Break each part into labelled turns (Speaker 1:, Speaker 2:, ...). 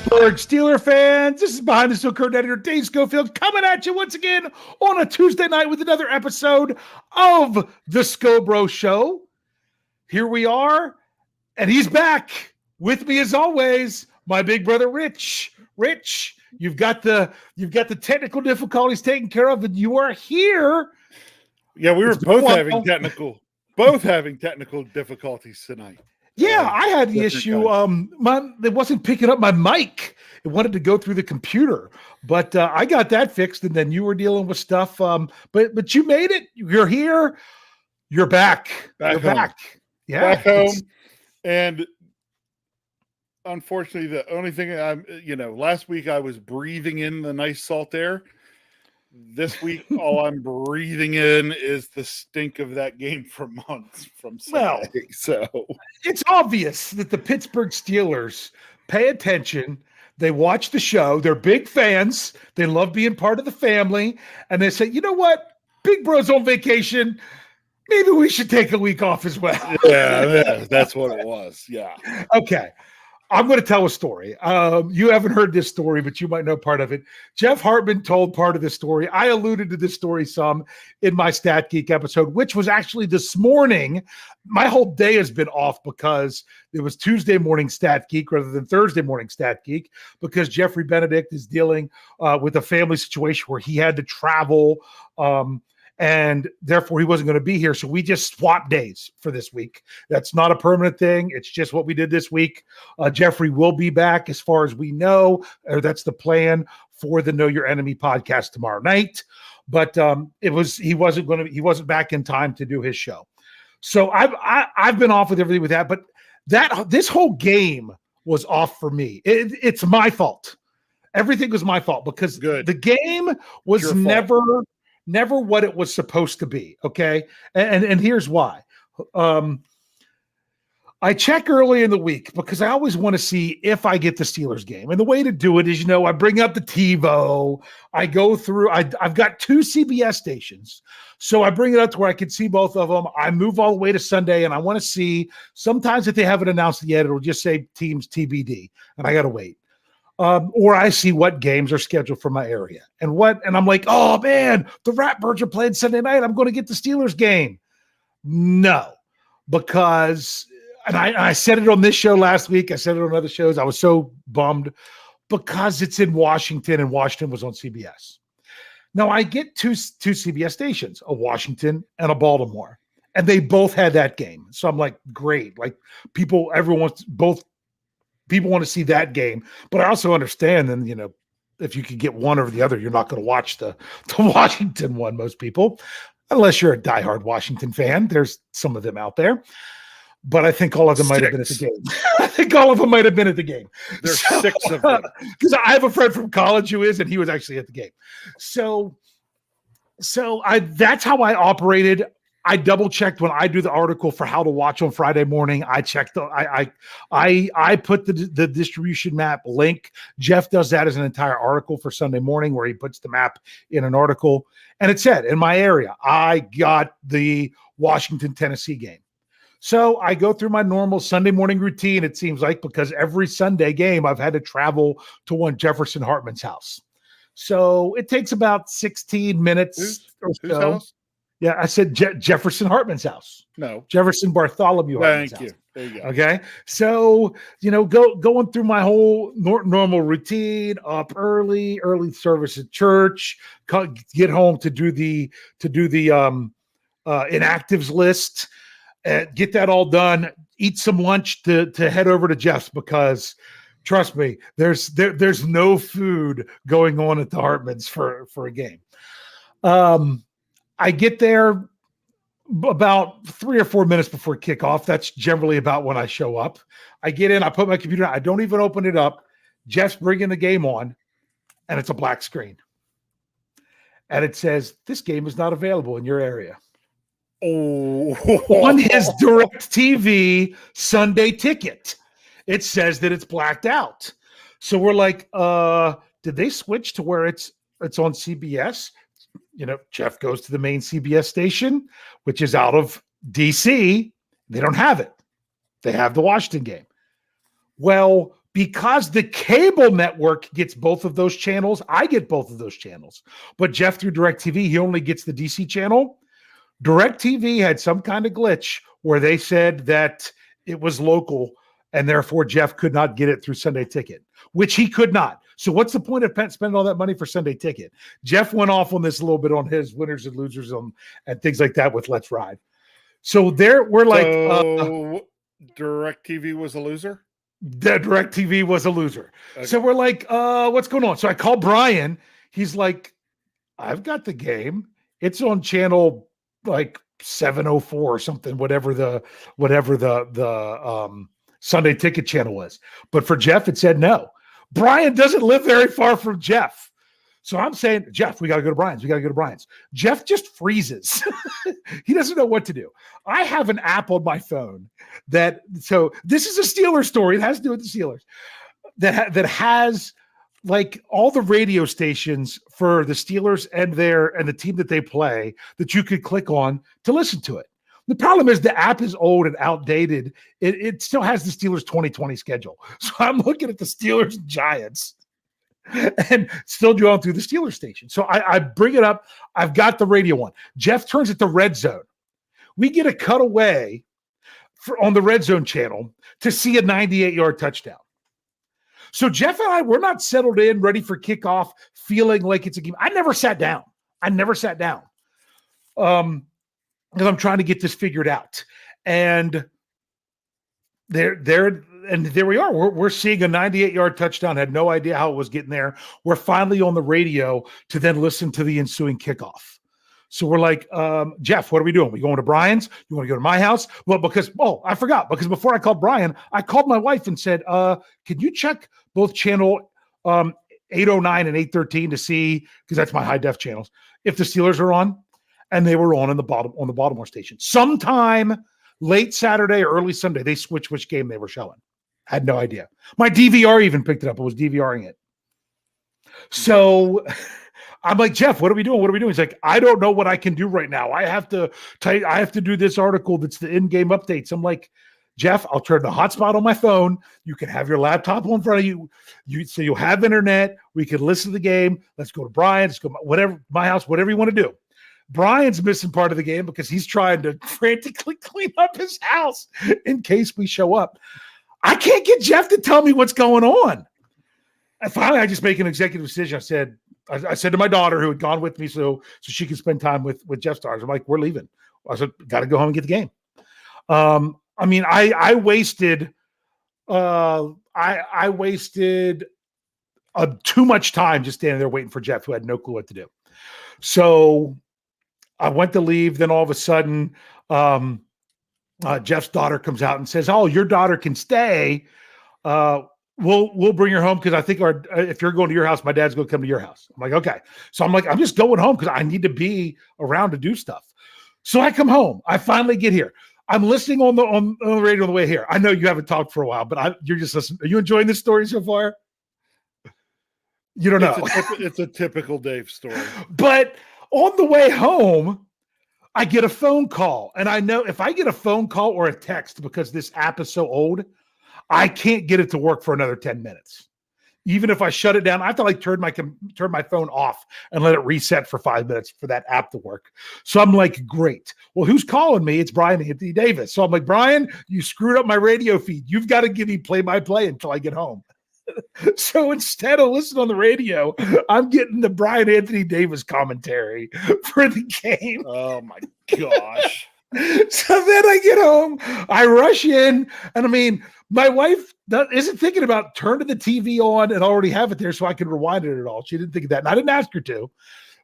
Speaker 1: Pittsburgh Steeler fans, this is Behind the Steel Curtain editor Dave Schofield coming at you once again on a Tuesday night with another episode of the Scho Bro Show. Here we are, and he's back with me as always, my big brother Rich. Rich, you've got the technical difficulties taken care of, and you are here.
Speaker 2: Yeah, we were both having technical difficulties tonight.
Speaker 1: Yeah, I had the issue. It wasn't picking up my mic. It wanted to go through the computer, but I got that fixed. And then you were dealing with stuff. But you made it. You're here. You're back. You're
Speaker 2: home.
Speaker 1: back. Yeah,
Speaker 2: back home. And unfortunately, the only thing last week I was breathing in the nice salt air. This week, all I'm breathing in is the stink of that game for months from Sunday.
Speaker 1: Well,
Speaker 2: so
Speaker 1: it's obvious that the Pittsburgh Steelers pay attention. They watch the show. They're big fans. They love being part of the family. And they say, you know what? Big Bro's on vacation. Maybe we should take a week off as well.
Speaker 2: Yeah, that's what it was. Yeah.
Speaker 1: Okay. I'm going to tell a story. You haven't heard this story, but you might know part of it. Jeff Hartman told part of this story. I alluded to this story some in my Stat Geek episode, which was actually this morning. My whole day has been off because it was Tuesday morning Stat Geek rather than Thursday morning Stat Geek because Jeffrey Benedict is dealing with a family situation where he had to travel and therefore he wasn't going to be here. So we just swapped days for this week. That's not a permanent thing. It's just what we did this week. Jeffrey will be back as far as we know, or that's the plan for the Know Your Enemy podcast tomorrow night. But he wasn't back in time to do his show. So I've been off with everything with that, but this whole game was off for me. It's my fault. Everything was my fault because the game was never what it was supposed to be. Okay. And here's why. I check early in the week because I always want to see if I get the Steelers game. And the way to do it is, I bring up the TiVo. I go through, I've got 2 CBS stations. So I bring it up to where I can see both of them. I move all the way to Sunday and I want to see, sometimes if they haven't announced it yet, it'll just say teams TBD and I got to wait. Or I see what games are scheduled for my area and I'm like, oh man, the Ratbirds are playing Sunday night. I'm going to get the Steelers game. No, because, and I said it on this show last week. I said it on other shows. I was so bummed because it's in Washington and Washington was on CBS. Now I get two CBS stations, a Washington and a Baltimore, and they both had that game. So I'm like, great. Like people want to see that game, but I also understand then, if you could get one or the other, you're not going to watch the Washington one, most people, unless you're a diehard Washington fan. There's some of them out there, but I think all of them might have been at the game.
Speaker 2: There's 6 of them.
Speaker 1: Because I have a friend from college who is, and he was actually at the game. So that's how I operated. I double checked when I do the article for how to watch on Friday morning. I checked I put the distribution map link. Jeff does that as an entire article for Sunday morning where he puts the map in an article. And it said in my area, I got the Washington, Tennessee game. So I go through my normal Sunday morning routine, it seems like, because every Sunday game I've had to travel to one Jefferson Hartman's house. So it takes about 16 minutes or so.
Speaker 2: Whose house?
Speaker 1: Yeah, I said Jefferson Hartman's house.
Speaker 2: No.
Speaker 1: Jefferson Bartholomew Hartman's house.
Speaker 2: Thank you. There you go.
Speaker 1: Okay. So, going through my whole normal routine, up early service at church, get home to do the inactives list, get that all done, eat some lunch to head over to Jeff's because trust me, there's no food going on at the Hartmans for a game. I get there about 3 or 4 minutes before kickoff. That's generally about when I show up. I get in, I put my computer on, I don't even open it up. Jeff's bringing the game on, and it's a black screen. And it says, this game is not available in your area.
Speaker 2: Oh,
Speaker 1: on his DirecTV Sunday ticket, it says that it's blacked out. So we're like, did they switch to where it's on CBS? Jeff goes to the main CBS station, which is out of DC. They don't have it. They have the Washington game. Well, because the cable network gets both of those channels, I get both of those channels. But Jeff through DirecTV, he only gets the DC channel. DirecTV had some kind of glitch where they said that it was local and therefore Jeff could not get it through Sunday Ticket, which he could not. So what's the point of spending all that money for Sunday Ticket? Jeff went off on this a little bit on his winners and losers and things like that with Let's Ride. So there we're like
Speaker 2: DirecTV was a loser?
Speaker 1: DirecTV was a loser. Okay. So we're like, what's going on? So I call Brian. He's like, I've got the game. It's on channel like 704 or something, whatever the Sunday Ticket channel was. But for Jeff, it said no. Brian doesn't live very far from Jeff. So I'm saying, Jeff, we got to go to Brian's. We got to go to Brian's. Jeff just freezes. He doesn't know what to do. I have an app on my phone so this is a Steelers story. It has to do with the Steelers that has like all the radio stations for the Steelers and the team that they play that you could click on to listen to it. The problem is the app is old and outdated. It still has the Steelers 2020 schedule. So I'm looking at the Steelers and Giants and still going through the Steelers station. So I bring it up. I've got the radio one. Jeff turns it to Red Zone. We get a cutaway on the Red Zone channel to see a 98-yard touchdown. So Jeff and I, we're not settled in, ready for kickoff, feeling like it's a game. I never sat down. Because I'm trying to get this figured out. And there we are. We're seeing a 98-yard touchdown. Had no idea how it was getting there. We're finally on the radio to then listen to the ensuing kickoff. So we're like, Jeff, what are we doing? We going to Brian's? You want to go to my house? Well, I forgot. Because before I called Brian, I called my wife and said, can you check both channel 809 and 813 to see, because that's my high def channels, if the Steelers are on? And they were on the Baltimore station. Sometime late Saturday or early Sunday, they switched which game they were showing. Had no idea. My DVR even picked it up. I was DVRing it. So I'm like, Jeff, what are we doing? He's like, I don't know what I can do right now. I have to do this article that's the in-game updates. I'm like, Jeff, I'll turn the hotspot on my phone. You can have your laptop in front of you. So you'll have internet. We can listen to the game. Let's go to Brian's, my house, whatever you want to do. Brian's missing part of the game because he's trying to frantically clean up his house in case we show up. I can't get Jeff to tell me what's going on. And finally, I just make an executive decision. I said to my daughter, who had gone with me so she could spend time with Jeff Stars, I'm like, we're leaving. I said, got to go home and get the game. I wasted too much time just standing there waiting for Jeff, who had no clue what to do. So I went to leave. Then all of a sudden, Jeff's daughter comes out and says, "Oh, your daughter can stay. We'll bring her home because I think if you're going to your house, my dad's going to come to your house." I'm like, okay. So I'm just going home because I need to be around to do stuff. So I come home. I finally get here. I'm listening on the radio on the way here. I know you haven't talked for a while, but you're just listening. Are you enjoying this story so far? You don't know.
Speaker 2: It's a typical Dave story.
Speaker 1: But on the way home, I get a phone call. And I know if I get a phone call or a text, because this app is so old, I can't get it to work for another 10 minutes. Even if I shut it down, I have to turn my phone off and let it reset for 5 minutes for that app to work. So I'm like, great. Well, who's calling me? It's Brian Anthony Davis. So I'm like, Brian, you screwed up my radio feed. You've got to give me play-by-play until I get home. So instead of listening on the radio, I'm getting the Brian Anthony Davis commentary for the game.
Speaker 2: Oh my gosh.
Speaker 1: So then I get home, I rush in, and my wife isn't thinking about turning the TV on and already have it there so I can rewind it at all. She didn't think of that, and I didn't ask her to.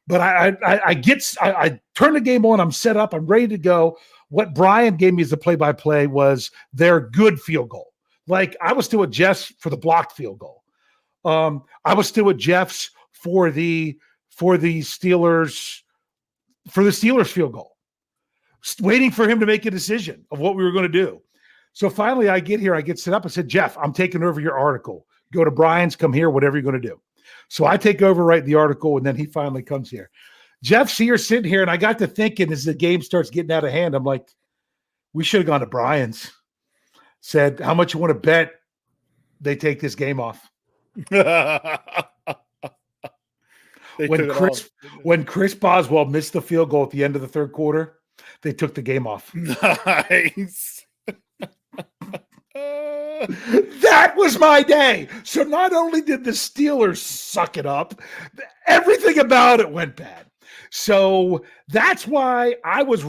Speaker 1: But I turn the game on, I'm set up, I'm ready to go. What Brian gave me as the play-by-play was their good field goal. Like, I was still at Jeff's for the blocked field goal. I was still at Jeff's for the Steelers field goal, waiting for him to make a decision of what we were going to do. So finally I get here, I get set up. I said, Jeff, I'm taking over your article. Go to Brian's, come here, whatever you're going to do. So I take over, write the article, and then he finally comes here. Jeff's here sitting here, and I got to thinking as the game starts getting out of hand, I'm like, we should have gone to Brian's. Said, how much you want to bet they take this game off.
Speaker 2: They
Speaker 1: When
Speaker 2: took it
Speaker 1: Chris
Speaker 2: off.
Speaker 1: when Chris Boswell missed the field goal at the end of the third quarter, they took the game off.
Speaker 2: Nice.
Speaker 1: That was my day. So not only did the Steelers suck it up, everything about it went bad. So that's why I was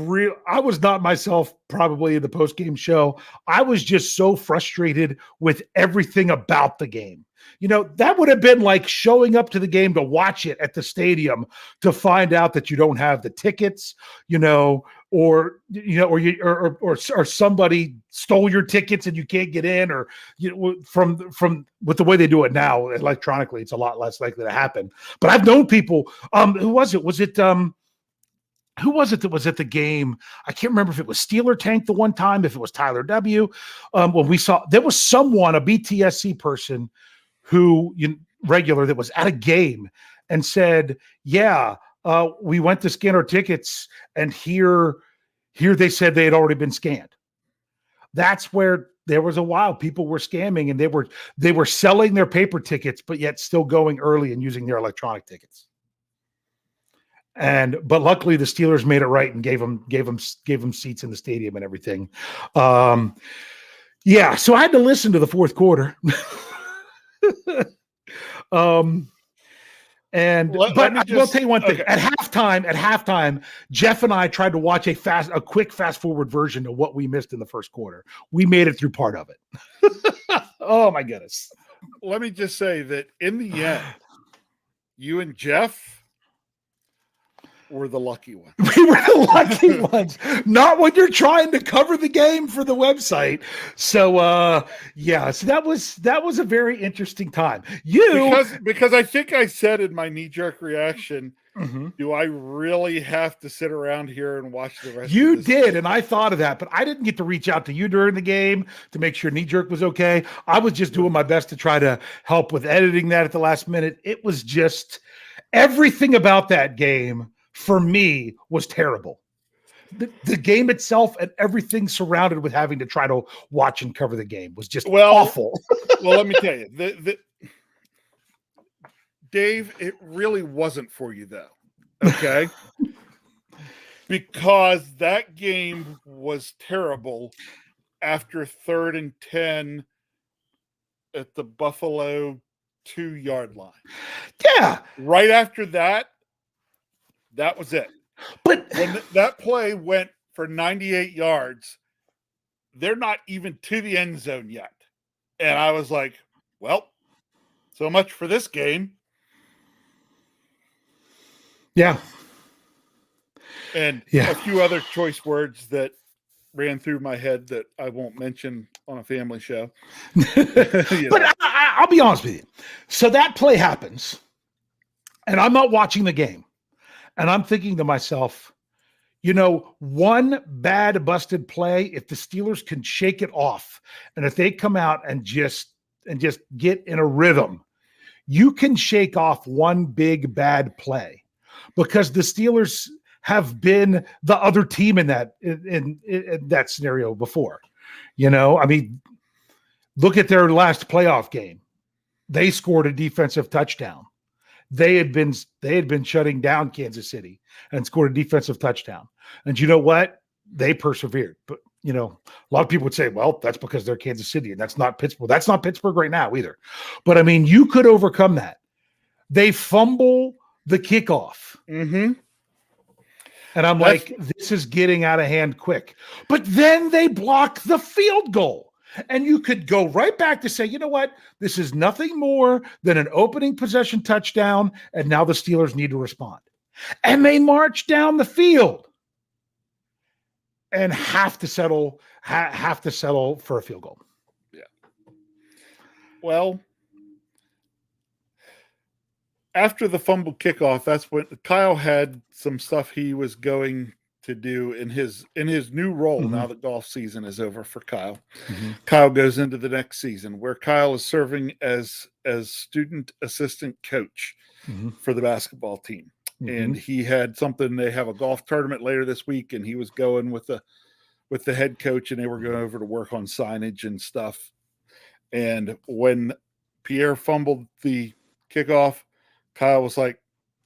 Speaker 1: not myself probably in the post-game show. I was just so frustrated with everything about the game. You know, that would have been like showing up to the game to watch it at the stadium to find out that you don't have the tickets, or somebody stole your tickets and you can't get in, or from with the way they do it now electronically, it's a lot less likely to happen. But I've known people. Who was it? Who was it that was at the game? I can't remember if it was Steeler Tank the one time, if it was Tyler W. When we saw there was someone, a BTSC person, who regular that was at a game and said, "Yeah, we went to scan our tickets, and here they said they had already been scanned." That's where there was a while people were scamming, and they were selling their paper tickets, but yet still going early and using their electronic tickets. But luckily the Steelers made it right and gave them seats in the stadium and everything. Yeah, so I had to listen to the fourth quarter. But I will tell you one thing. Okay. At halftime, Jeff and I tried to watch a quick fast forward version of what we missed in the first quarter. We made it through part of it. Oh my goodness.
Speaker 2: Let me just say that in the end, you and Jeff were the lucky ones.
Speaker 1: We were the lucky ones. Not when you're trying to cover the game for the website. So so that was a very interesting time.
Speaker 2: Because I think I said in my knee-jerk reaction, do I really have to sit around here and watch the rest
Speaker 1: You
Speaker 2: of this
Speaker 1: did,
Speaker 2: game?
Speaker 1: And I thought of that, but I didn't get to reach out to you during the game to make sure knee-jerk was okay. I was just doing my best to try to help with editing that at the last minute. It was just everything about that game for me was terrible. The game itself and everything surrounded with having to try to watch and cover the game was just awful.
Speaker 2: Well, let me tell you, Dave, it really wasn't for you though. Okay. Because that game was terrible after 3rd and 10 at the Buffalo 2-yard line.
Speaker 1: Yeah.
Speaker 2: Right after that was it.
Speaker 1: But
Speaker 2: when that play went for 98 yards, they're not even to the end zone yet. And I was like, well, so much for this game.
Speaker 1: Yeah.
Speaker 2: And a few other choice words that ran through my head that I won't mention on a family show.
Speaker 1: But I'll be honest with you. So that play happens, and I'm not watching the game. And I'm thinking to myself, one bad busted play, if the Steelers can shake it off, and if they come out and just get in a rhythm, you can shake off one big bad play, because the Steelers have been the other team in that scenario before. I mean, look at their last playoff game. They scored a defensive touchdown. They had been shutting down Kansas City and scored a defensive touchdown. And you know what? They persevered. But a lot of people would say, well, that's because they're Kansas City and that's not Pittsburgh. That's not Pittsburgh right now either. But I mean, you could overcome that. They fumble the kickoff.
Speaker 2: Mm-hmm.
Speaker 1: And I'm like, this is getting out of hand quick. But then they block the field goal. And you could go right back to say, you know what? This is nothing more than an opening possession touchdown, and now the Steelers need to respond. And they march down the field and have to settle for a field goal.
Speaker 2: Yeah. Well, after the fumble kickoff, that's when Kyle had some stuff he was going to do in his new role. Now that golf season is over for Kyle. Kyle goes into the next season where Kyle is serving as student assistant coach for the basketball team. And he had something, they have a golf tournament later this week, and he was going with the head coach, and they were going over to work on signage and stuff. And when Pierre fumbled the kickoff, Kyle was like,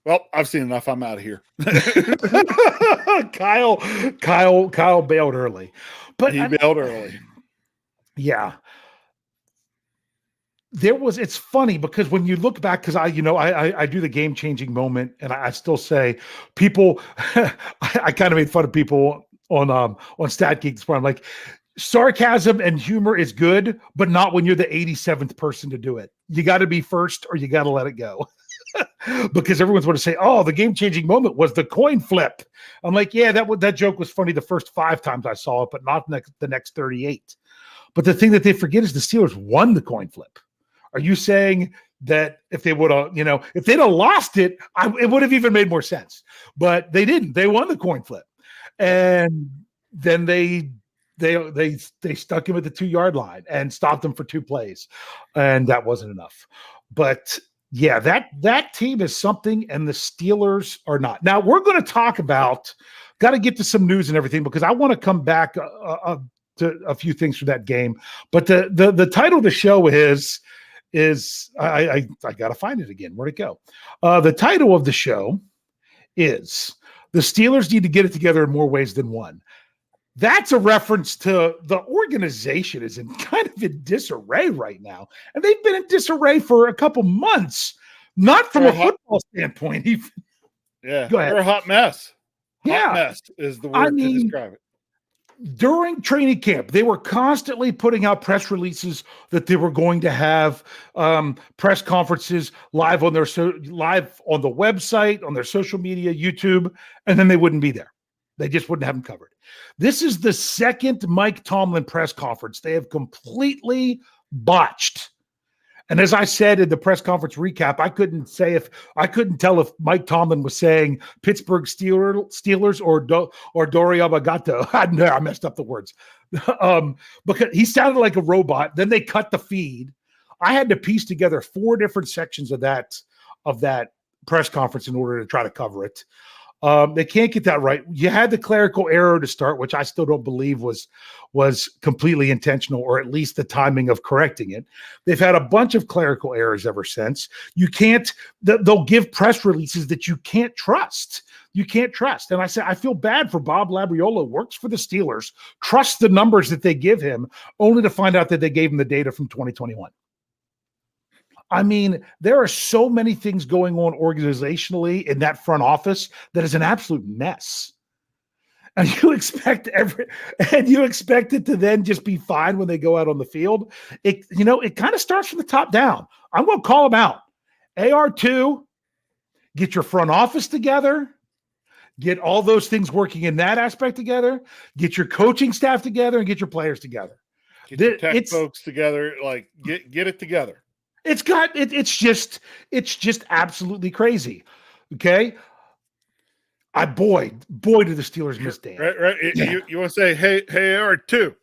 Speaker 2: well, I've seen enough. I'm out of here.
Speaker 1: Kyle bailed early. But
Speaker 2: he bailed early.
Speaker 1: Yeah. It's funny because when you look back, because I do the game-changing moment, and I still say people, I kind of made fun of people on Stat Geeks where I'm like, sarcasm and humor is good, but not when you're the 87th person to do it. You got to be first or you got to let it go. Because everyone's going to say, oh, the game-changing moment was the coin flip. I'm like, yeah, that joke was funny the first 5 times I saw it, but not the next 38. But the thing that they forget is the Steelers won the coin flip. Are you saying that if they would have, if they'd have lost it, it would have even made more sense? But they didn't. They won the coin flip, and then they stuck him at the 2-yard line and stopped him for 2 plays, and that wasn't enough. But yeah, that team is something, and the Steelers are not. Now we're going to talk about. Got to get to some news and everything because I want to come back to a few things from that game. But the title of the show is I got to find it again. Where'd it go? The title of the show is The Steelers Need to Get It Together in More Ways Than One. That's a reference to the organization is in kind of in disarray right now. And they've been in disarray for a couple months, not from a football standpoint.
Speaker 2: Yeah.
Speaker 1: Go ahead.
Speaker 2: They're a hot mess.
Speaker 1: Yeah.
Speaker 2: Hot mess is the word to describe it.
Speaker 1: During training camp, they were constantly putting out press releases that they were going to have press conferences live on the website, on their social media, YouTube, and then they wouldn't be there. They just wouldn't have them covered. This is the second Mike Tomlin press conference they have completely botched. And as I said in the press conference recap, I couldn't tell if Mike Tomlin was saying Pittsburgh Steelers or Doria Bagato. I messed up the words because he sounded like a robot. Then they cut the feed. I had to piece together 4 different sections of that press conference in order to try to cover it. They can't get that right. You had the clerical error to start, which I still don't believe was completely intentional, or at least the timing of correcting it. They've had a bunch of clerical errors ever since. They'll give press releases that you can't trust. You can't trust. And I said, I feel bad for Bob Labriola, works for the Steelers, trusts the numbers that they give him, only to find out that they gave him the data from 2021. I mean, there are so many things going on organizationally in that front office that is an absolute mess. And you expect it to then just be fine when they go out on the field. It kind of starts from the top down. I'm going to call them out. AR2, get your front office together. Get all those things working in that aspect together. Get your coaching staff together and get your players together.
Speaker 2: Get your tech folks together. Like get it together.
Speaker 1: It's just absolutely crazy. Okay. Boy, do the Steelers miss Dan.
Speaker 2: Right. Yeah. You want to say, hey, AR2.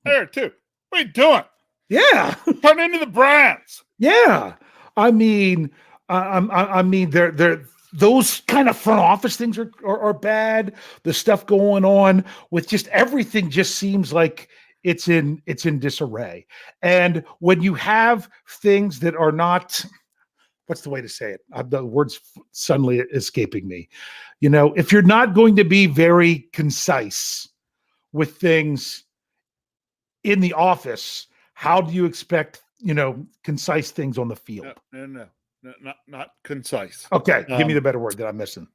Speaker 2: AR2. What are you doing?
Speaker 1: Yeah.
Speaker 2: Turn into the Browns.
Speaker 1: Yeah. I mean, they're those kind of front office things are bad. The stuff going on with just everything just seems like it's in disarray. And when you have things that are not, what's the way to say it? The word's suddenly escaping me. If you're not going to be very concise with things in the office, how do you expect, concise things on the field?
Speaker 2: No, not concise.
Speaker 1: Okay. Give me the better word that I'm missing.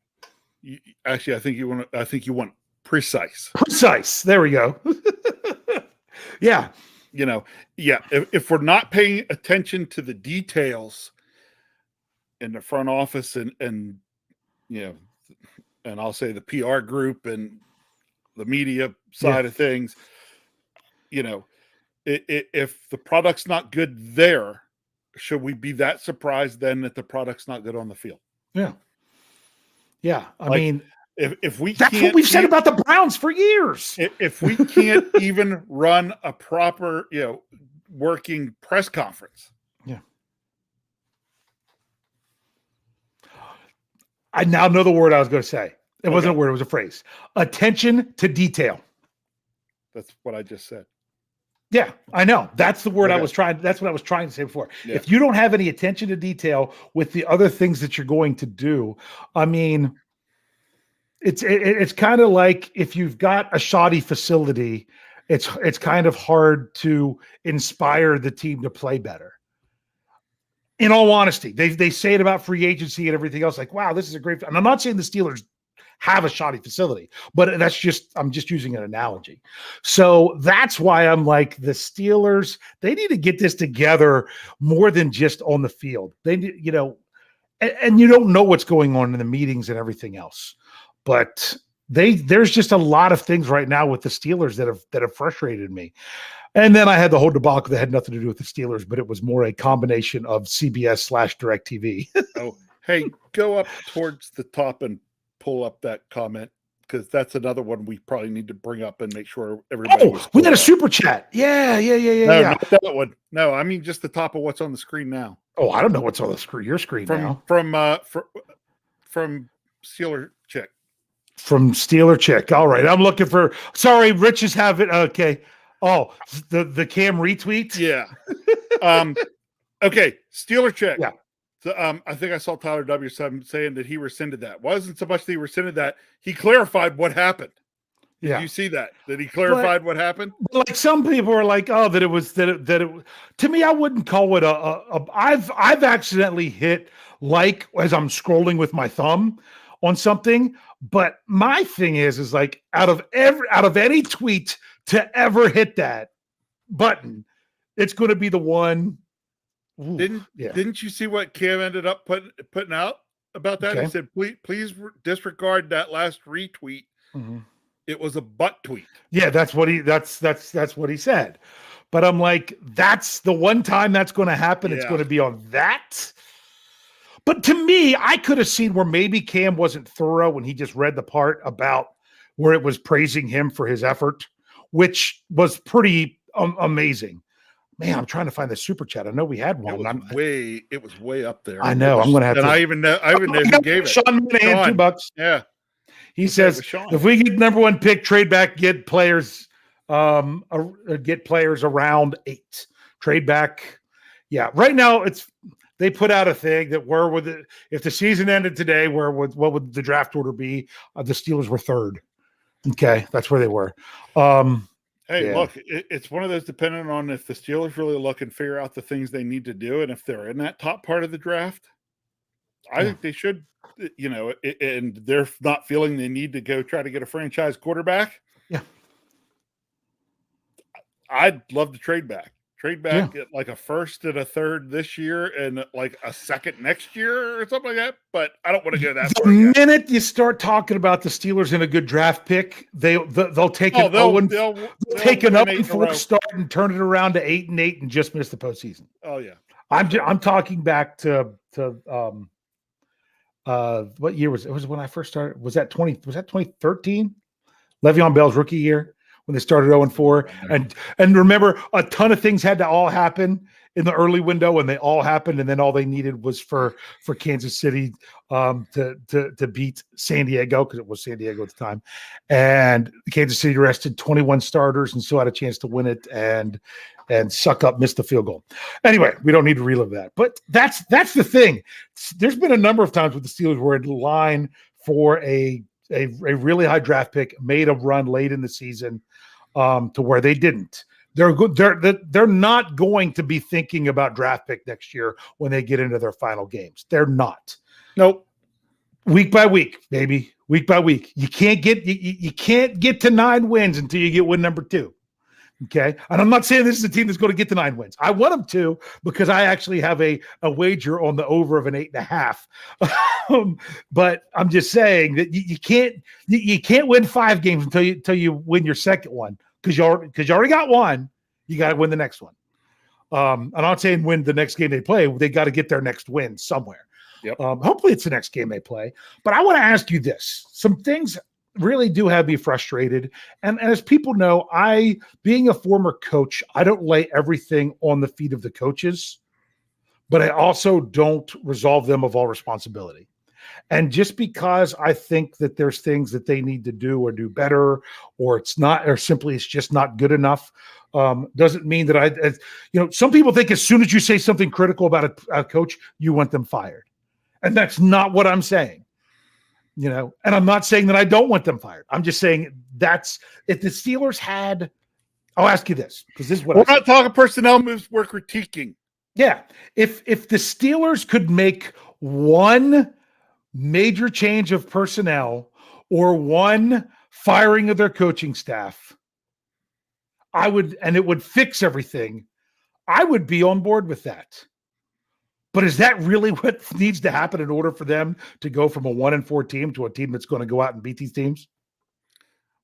Speaker 2: Actually, I think you want precise.
Speaker 1: Precise. There we go. Yeah. If we're not paying attention to the details in the front office and I'll say the PR group and the media side of things, if the product's not good there, should we be that surprised then that the product's not good on the field? Yeah. Yeah. I mean,
Speaker 2: if we
Speaker 1: that's what we've said about the Browns for years.
Speaker 2: If we can't even run a proper, working press conference.
Speaker 1: Yeah. I now know the word I was going to say. It wasn't a word, it was a phrase. Attention to detail.
Speaker 2: That's what I just said.
Speaker 1: Yeah, I know. That's the word
Speaker 2: Okay.
Speaker 1: that's what I was trying to say before.
Speaker 2: Yeah.
Speaker 1: If you don't have any attention to detail with the other things that you're going to do, I mean, it's kind of like if you've got a shoddy facility, it's kind of hard to inspire the team to play better. In all honesty, they say it about free agency and everything else, like, wow, this is a great. And I'm not saying the Steelers have a shoddy facility, but I'm just using an analogy. So that's why I'm like, the Steelers, they need to get this together more than just on the field. They need, and you don't know what's going on in the meetings and everything else, but there's just a lot of things right now with the Steelers that have frustrated me. And then I had the whole debacle that had nothing to do with the Steelers, but it was more a combination of CBS/DirecTV.
Speaker 2: Oh, hey, go up towards the top and pull up that comment, because that's another one we probably need to bring up and make sure everybody.
Speaker 1: Oh, we got a super chat. Yeah.
Speaker 2: No, not that one. No, I mean just the top of what's on the screen now.
Speaker 1: Oh, I don't know what's on the screen. Your screen now.
Speaker 2: From Steeler Chick.
Speaker 1: From Steeler Chick. All right, I'm looking for. Sorry, Riches have it. Okay. Oh, the Cam retweet.
Speaker 2: Yeah. Okay, Steeler Chick.
Speaker 1: Yeah.
Speaker 2: So, I think I saw Tyler W7 saying that he rescinded that. Wasn't so much that he rescinded that, he clarified what happened.
Speaker 1: Yeah.
Speaker 2: Did you see that? That he clarified what happened?
Speaker 1: Like some people are like, oh, that it was that it. To me, I wouldn't call it I've accidentally hit like as I'm scrolling with my thumb on something, but my thing is like out of any tweet to ever hit that button, it's going to be the one. Ooh,
Speaker 2: Didn't you see what Cam ended up putting out about that? Okay. He said, please disregard that last retweet.
Speaker 1: Mm-hmm.
Speaker 2: It was a butt tweet.
Speaker 1: Yeah, that's what he said. But I'm like, that's the one time that's going to happen. Yeah. It's going to be on that. But to me, I could have seen where maybe Cam wasn't thorough when he just read the part about where it was praising him for his effort, which was pretty amazing. Man, I'm trying to find the super chat. I know we had one.
Speaker 2: It was way up there.
Speaker 1: I know. I'm going to have to.
Speaker 2: And I even know who gave it.
Speaker 1: Sean Minahan, $2.
Speaker 2: Yeah.
Speaker 1: He says, if we get number one pick, trade back, get players around 8. Trade back. Yeah. Right now, they put out a thing that if the season ended today, what would the draft order be? The Steelers were 3rd. Okay. That's where they were.
Speaker 2: Hey, look, it's one of those depending on if the Steelers really look and figure out the things they need to do. And if they're in that top part of the draft, I think they should, and they're not feeling they need to go try to get a franchise quarterback.
Speaker 1: Yeah.
Speaker 2: I'd love to trade back at like a 1st and a 3rd this year and like a 2nd next year or something like that. But I don't want to go that far.
Speaker 1: The minute you start talking about the Steelers in a good draft pick, they'll take an 0-4 start and turn it around to 8-8 and just miss the postseason.
Speaker 2: Oh yeah.
Speaker 1: I'm talking back to what year was it? It was when I first started. Was that 2013? Le'Veon Bell's rookie year when they started 0-4. And remember, a ton of things had to all happen in the early window, and they all happened, and then all they needed was for Kansas City to beat San Diego, because it was San Diego at the time. And Kansas City rested 21 starters and still had a chance to win it and suck up, missed the field goal. Anyway, we don't need to relive that. But that's the thing. There's been a number of times with the Steelers where in line for a really high draft pick, made a run late in the season to where they didn't. They're good. They're not going to be thinking about draft pick next year when they get into their final games. They're not.
Speaker 2: Nope.
Speaker 1: Week by week, baby. Week by week. You can't get to 9 wins until you get win number 2. Okay. And I'm not saying this is a team that's going to get to 9 wins. I want them to, because I actually have a wager on the over of an 8.5. But I'm just saying that you can't win 5 games until you win your second one, because you already got one. You got to win the next one. I'm not saying win the next game they play. They got to get their next win somewhere.
Speaker 2: Yep.
Speaker 1: Hopefully it's the next game they play. But I want to ask you this. Some things really do have me frustrated. And as people know, being a former coach, I don't lay everything on the feet of the coaches, but I also don't resolve them of all responsibility. And just because I think that there's things that they need to do or do better, or simply it's just not good enough, doesn't mean that some people think as soon as you say something critical about a coach, you want them fired. And that's not what I'm saying. And I'm not saying that I don't want them fired. I'm just saying if the Steelers had, I'll ask you this, because this is what
Speaker 2: we're not talking personnel moves, we're critiquing.
Speaker 1: Yeah. If the Steelers could make one major change of personnel or one firing of their coaching staff, and it would fix everything, I would be on board with that. But is that really what needs to happen in order for them to go from a 1-4 team to a team that's going to go out and beat these teams?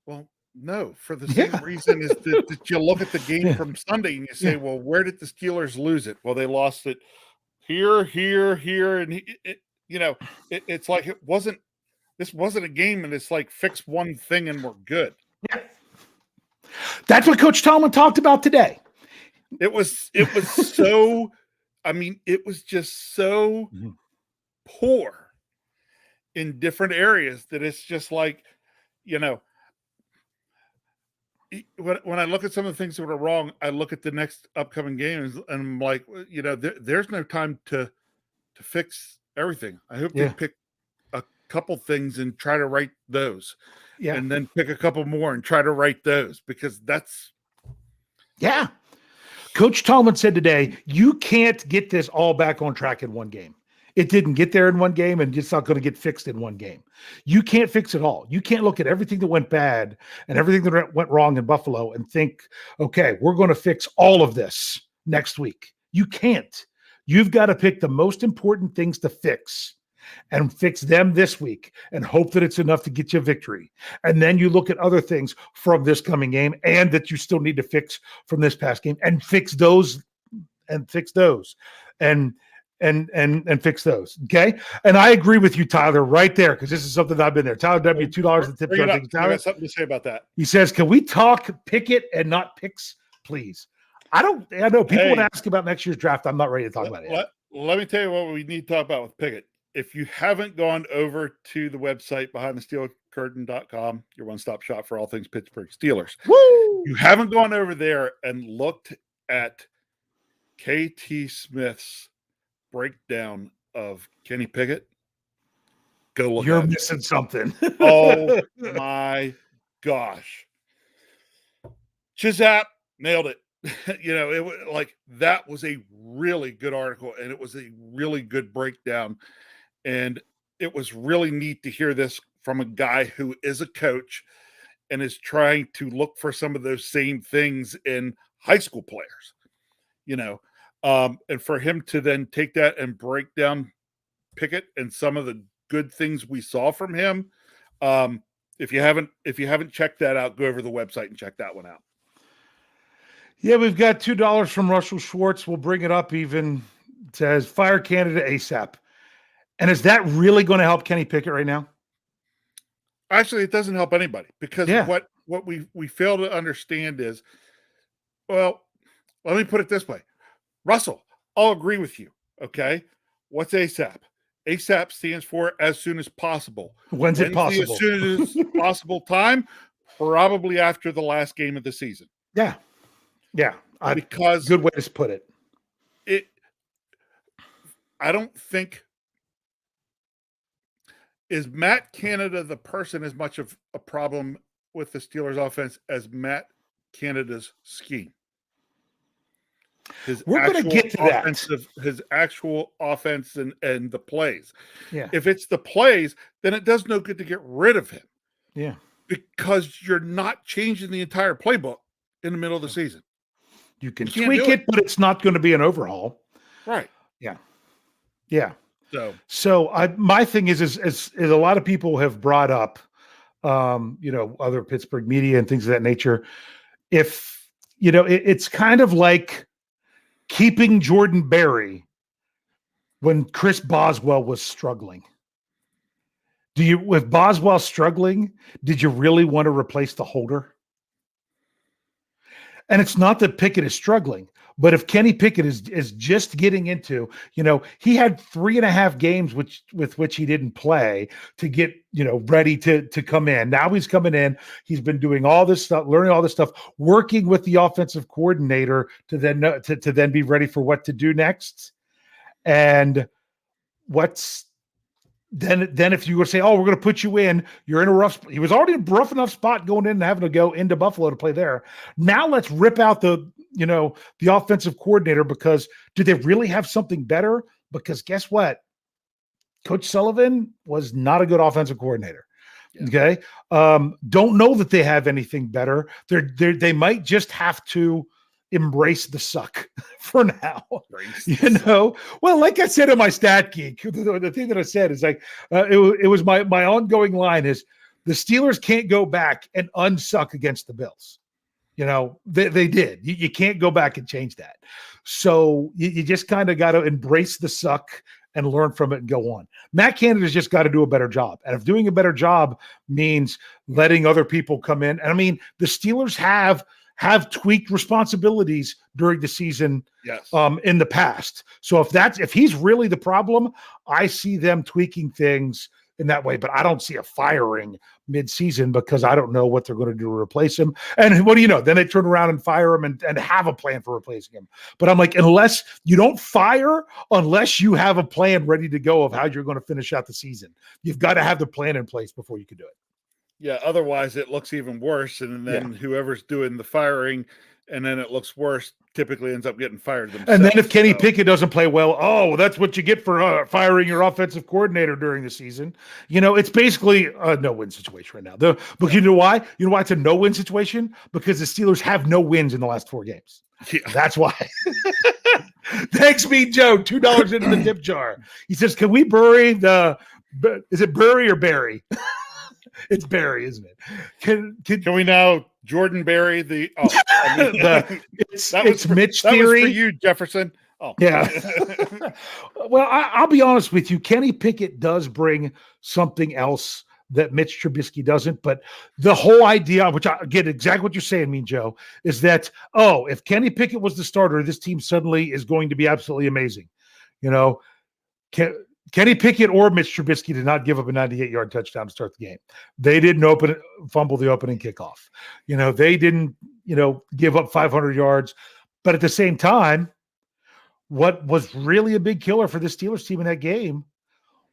Speaker 2: Well, no, for the same reason is that you look at the game from Sunday and you say, well, where did the Steelers lose it? Well, they lost it here, and it's like this wasn't a game, and it's like fix one thing and we're good.
Speaker 1: Yeah. That's what Coach Tomlin talked about today.
Speaker 2: It was so, it was just so poor in different areas that it's just like, when I look at some of the things that were wrong, I look at the next upcoming games and I'm like, there's no time to fix everything. I hope they pick a couple things and try to write those. Yeah. And then pick a couple more and try to write those, because that's.
Speaker 1: Yeah. Coach Tomlin said today, you can't get this all back on track in one game. It didn't get there in one game, and it's not going to get fixed in one game. You can't fix it all. You can't look at everything that went bad and everything that went wrong in Buffalo and think, okay, we're going to fix all of this next week. You can't. You've got to pick the most important things to fix and fix them this week and hope that it's enough to get you a victory. And then you look at other things from this coming game and that you still need to fix from this past game and fix those and fix those. And fix those. Okay. And I agree with you, Tyler, right there, because this is something that I've been there. Tyler W, $2 the tip.
Speaker 2: I got something to say about that.
Speaker 1: He says, can we talk Pickett and not picks, please? I know people would ask about next year's draft. I'm not ready to talk about it.
Speaker 2: Let me tell you what we need to talk about with Pickett. If you haven't gone over to the website behindthesteelcurtain.com, your one-stop shop for all things Pittsburgh Steelers.
Speaker 1: Woo!
Speaker 2: You haven't gone over there and looked at KT Smith's breakdown of Kenny Pickett, go look.
Speaker 1: You're missing something.
Speaker 2: Oh my gosh. Chizap nailed it. It was like, that was a really good article, and it was a really good breakdown. And it was really neat to hear this from a guy who is a coach and is trying to look for some of those same things in high school players, and for him to then take that and break down Pickett and some of the good things we saw from him. If you haven't checked that out, go over to the website and check that one out.
Speaker 1: Yeah, we've got $2 from Russell Schwartz. We'll bring it up even. It says, fire candidate ASAP. And is that really going to help Kenny Pickett right now?
Speaker 2: Actually, it doesn't help anybody, because what we fail to understand is, well, let me put it this way. Russell, I'll agree with you. Okay. What's ASAP? ASAP stands for as soon as possible.
Speaker 1: When's it possible?
Speaker 2: As soon as possible time, probably after the last game of the season.
Speaker 1: Yeah. Yeah.
Speaker 2: Because
Speaker 1: good way to put it.
Speaker 2: I don't think, is Matt Canada the person as much of a problem with the Steelers offense as Matt Canada's scheme?
Speaker 1: We're going to get to that.
Speaker 2: His actual offense and the plays.
Speaker 1: Yeah.
Speaker 2: If it's the plays, then it does no good to get rid of him.
Speaker 1: Yeah.
Speaker 2: Because you're not changing the entire playbook in the middle of the season.
Speaker 1: You can tweak it, but it's not going to be an overhaul.
Speaker 2: Right.
Speaker 1: Yeah. Yeah.
Speaker 2: So
Speaker 1: my thing is a lot of people have brought up, other Pittsburgh media and things of that nature. If, it's kind of like keeping Jordan Berry when Chris Boswell was struggling. With Boswell struggling, did you really want to replace the holder? And it's not that Pickett is struggling, But if Kenny Pickett is just getting into, he had 3.5 games with which he didn't play to get, ready to come in. Now he's coming in. He's been doing all this stuff, learning all this stuff, working with the offensive coordinator to then be ready for what to do next. And then if you were to say, oh, we're going to put you in, you're in a rough, he was already in a rough enough spot going in and having to go into Buffalo to play there. Now let's rip out the offensive coordinator, because do they really have something better? Because guess what? Coach Sullivan was not a good offensive coordinator. Yeah. Okay. Don't know that they have anything better. They might just have to embrace the suck for now. Well, like I said in my Stat Geek, the thing that I said is like, it was my ongoing line is the Steelers can't go back and unsuck against the Bills. They did. You can't go back and change that. So you just kind of got to embrace the suck and learn from it and go on. Matt Canada's just got to do a better job. And if doing a better job means letting other people come in, and I mean, the Steelers have tweaked responsibilities during the season.
Speaker 2: Yes.
Speaker 1: In the past. So if he's really the problem, I see them tweaking things in that way, but I don't see a firing mid-season because I don't know what they're going to do to replace him. And what do you know? Then they turn around and fire him and have a plan for replacing him. But I'm like, unless you don't fire, unless you have a plan ready to go of how you're going to finish out the season, you've got to have the plan in place before you can do it.
Speaker 2: Yeah, otherwise it looks even worse. And then whoever's doing the firing, and then it looks worse, typically ends up getting fired themselves.
Speaker 1: And then if Kenny Pickett doesn't play well, that's what you get for firing your offensive coordinator during the season. It's basically a no-win situation right now. But you know why? You know why it's a no-win situation? Because the Steelers have no wins in the last 4 games. Yeah. That's why. Thanks, Mean Joe. $2 into the tip jar. He says, can we bury is it Bury or Barry? It's Barry, isn't it?
Speaker 2: Can we now Jordan Berry
Speaker 1: it's Mitch theory?
Speaker 2: That was for you, Jefferson. Oh,
Speaker 1: yeah. Well, I'll be honest with you. Kenny Pickett does bring something else that Mitch Trubisky doesn't. But the whole idea, which I get exactly what you're saying, Mean Joe, is that if Kenny Pickett was the starter, this team suddenly is going to be absolutely amazing. Kenny Pickett or Mitch Trubisky did not give up a 98-yard touchdown to start the game. They didn't fumble the opening kickoff. They didn't, give up 500 yards. But at the same time, what was really a big killer for the Steelers team in that game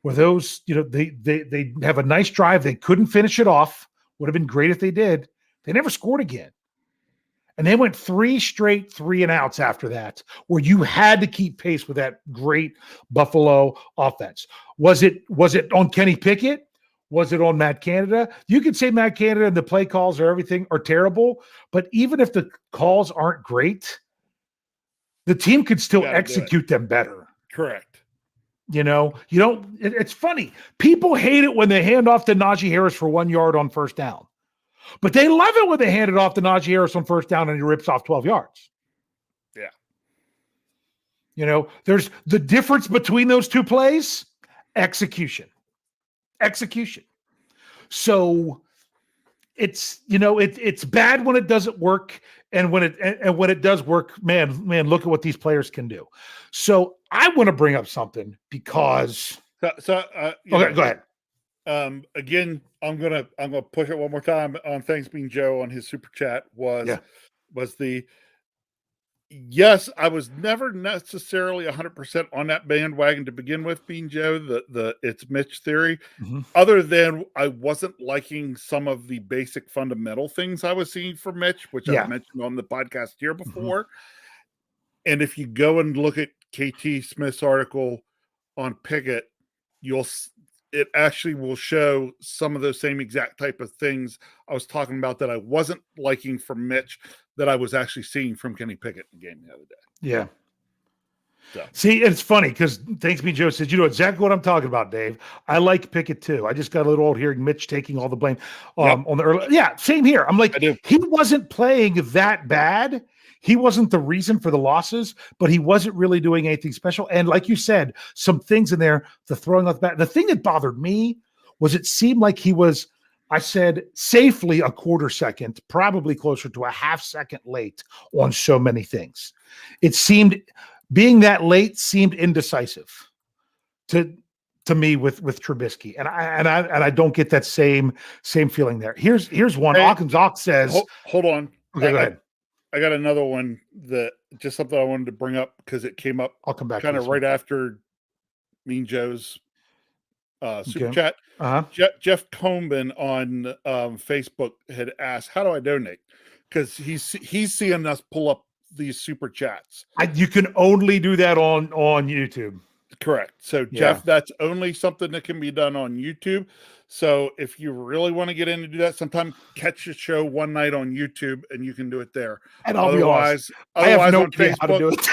Speaker 1: were those, they have a nice drive. They couldn't finish it off. Would have been great if they did. They never scored again. And they went 3 straight 3-and-outs after that, where you had to keep pace with that great Buffalo offense. Was it on Kenny Pickett? Was it on Matt Canada? You could say Matt Canada and the play calls or everything are terrible, but even if the calls aren't great, the team could still execute them better.
Speaker 2: Correct.
Speaker 1: It's funny. People hate it when they hand off to Najee Harris for 1 yard on first down. But they love it when they hand it off to Najee Harris on first down and he rips off 12 yards.
Speaker 2: Yeah.
Speaker 1: There's the difference between those two plays, execution. So it's, it's bad when it doesn't work. And when it does work, man, look at what these players can do. So I want to bring up something because.
Speaker 2: Okay,
Speaker 1: go ahead.
Speaker 2: Again, I'm gonna push it one more time on Thanks Being Joe on his super chat was yes, I was never necessarily 100% on that bandwagon to begin with, Being Joe, the it's Mitch theory, other than I wasn't liking some of the basic fundamental things I was seeing from Mitch, which I've mentioned on the podcast here before. And if you go and look at KT Smith's article on Pickett, it actually will show some of those same exact type of things I was talking about that I wasn't liking from Mitch that I was actually seeing from Kenny Pickett in the game the other day.
Speaker 1: Yeah. So. See, it's funny because Thanks Me Joe says, you know exactly what I'm talking about, Dave. I like Pickett too. I just got a little old hearing Mitch taking all the blame on the early. Yeah, same here. I'm like, he wasn't playing that bad. He wasn't the reason for the losses, but he wasn't really doing anything special. And like you said, some things in there, the throwing off the bat. The thing that bothered me was it seemed like he was I said safely a quarter second, probably closer to a half second late on so many things. It seemed being that late seemed indecisive to me with Trubisky, and I don't get that same feeling there. Here's one.
Speaker 2: Hey,
Speaker 1: Ock says,
Speaker 2: hold on.
Speaker 1: Okay, go ahead.
Speaker 2: I got another one that just something I wanted to bring up because it came up.
Speaker 1: I'll come back
Speaker 2: kind of right after Mean Joe's super chat. Jeff Combin on Facebook had asked, "How do I donate?" Because he's seeing us pull up these super chats.
Speaker 1: You can only do that on YouTube.
Speaker 2: Correct. So Jeff, that's only something that can be done on YouTube. So if you really want to get in to do that, sometime catch a show one night on YouTube and you can do it there.
Speaker 1: And otherwise I have no idea how to do it.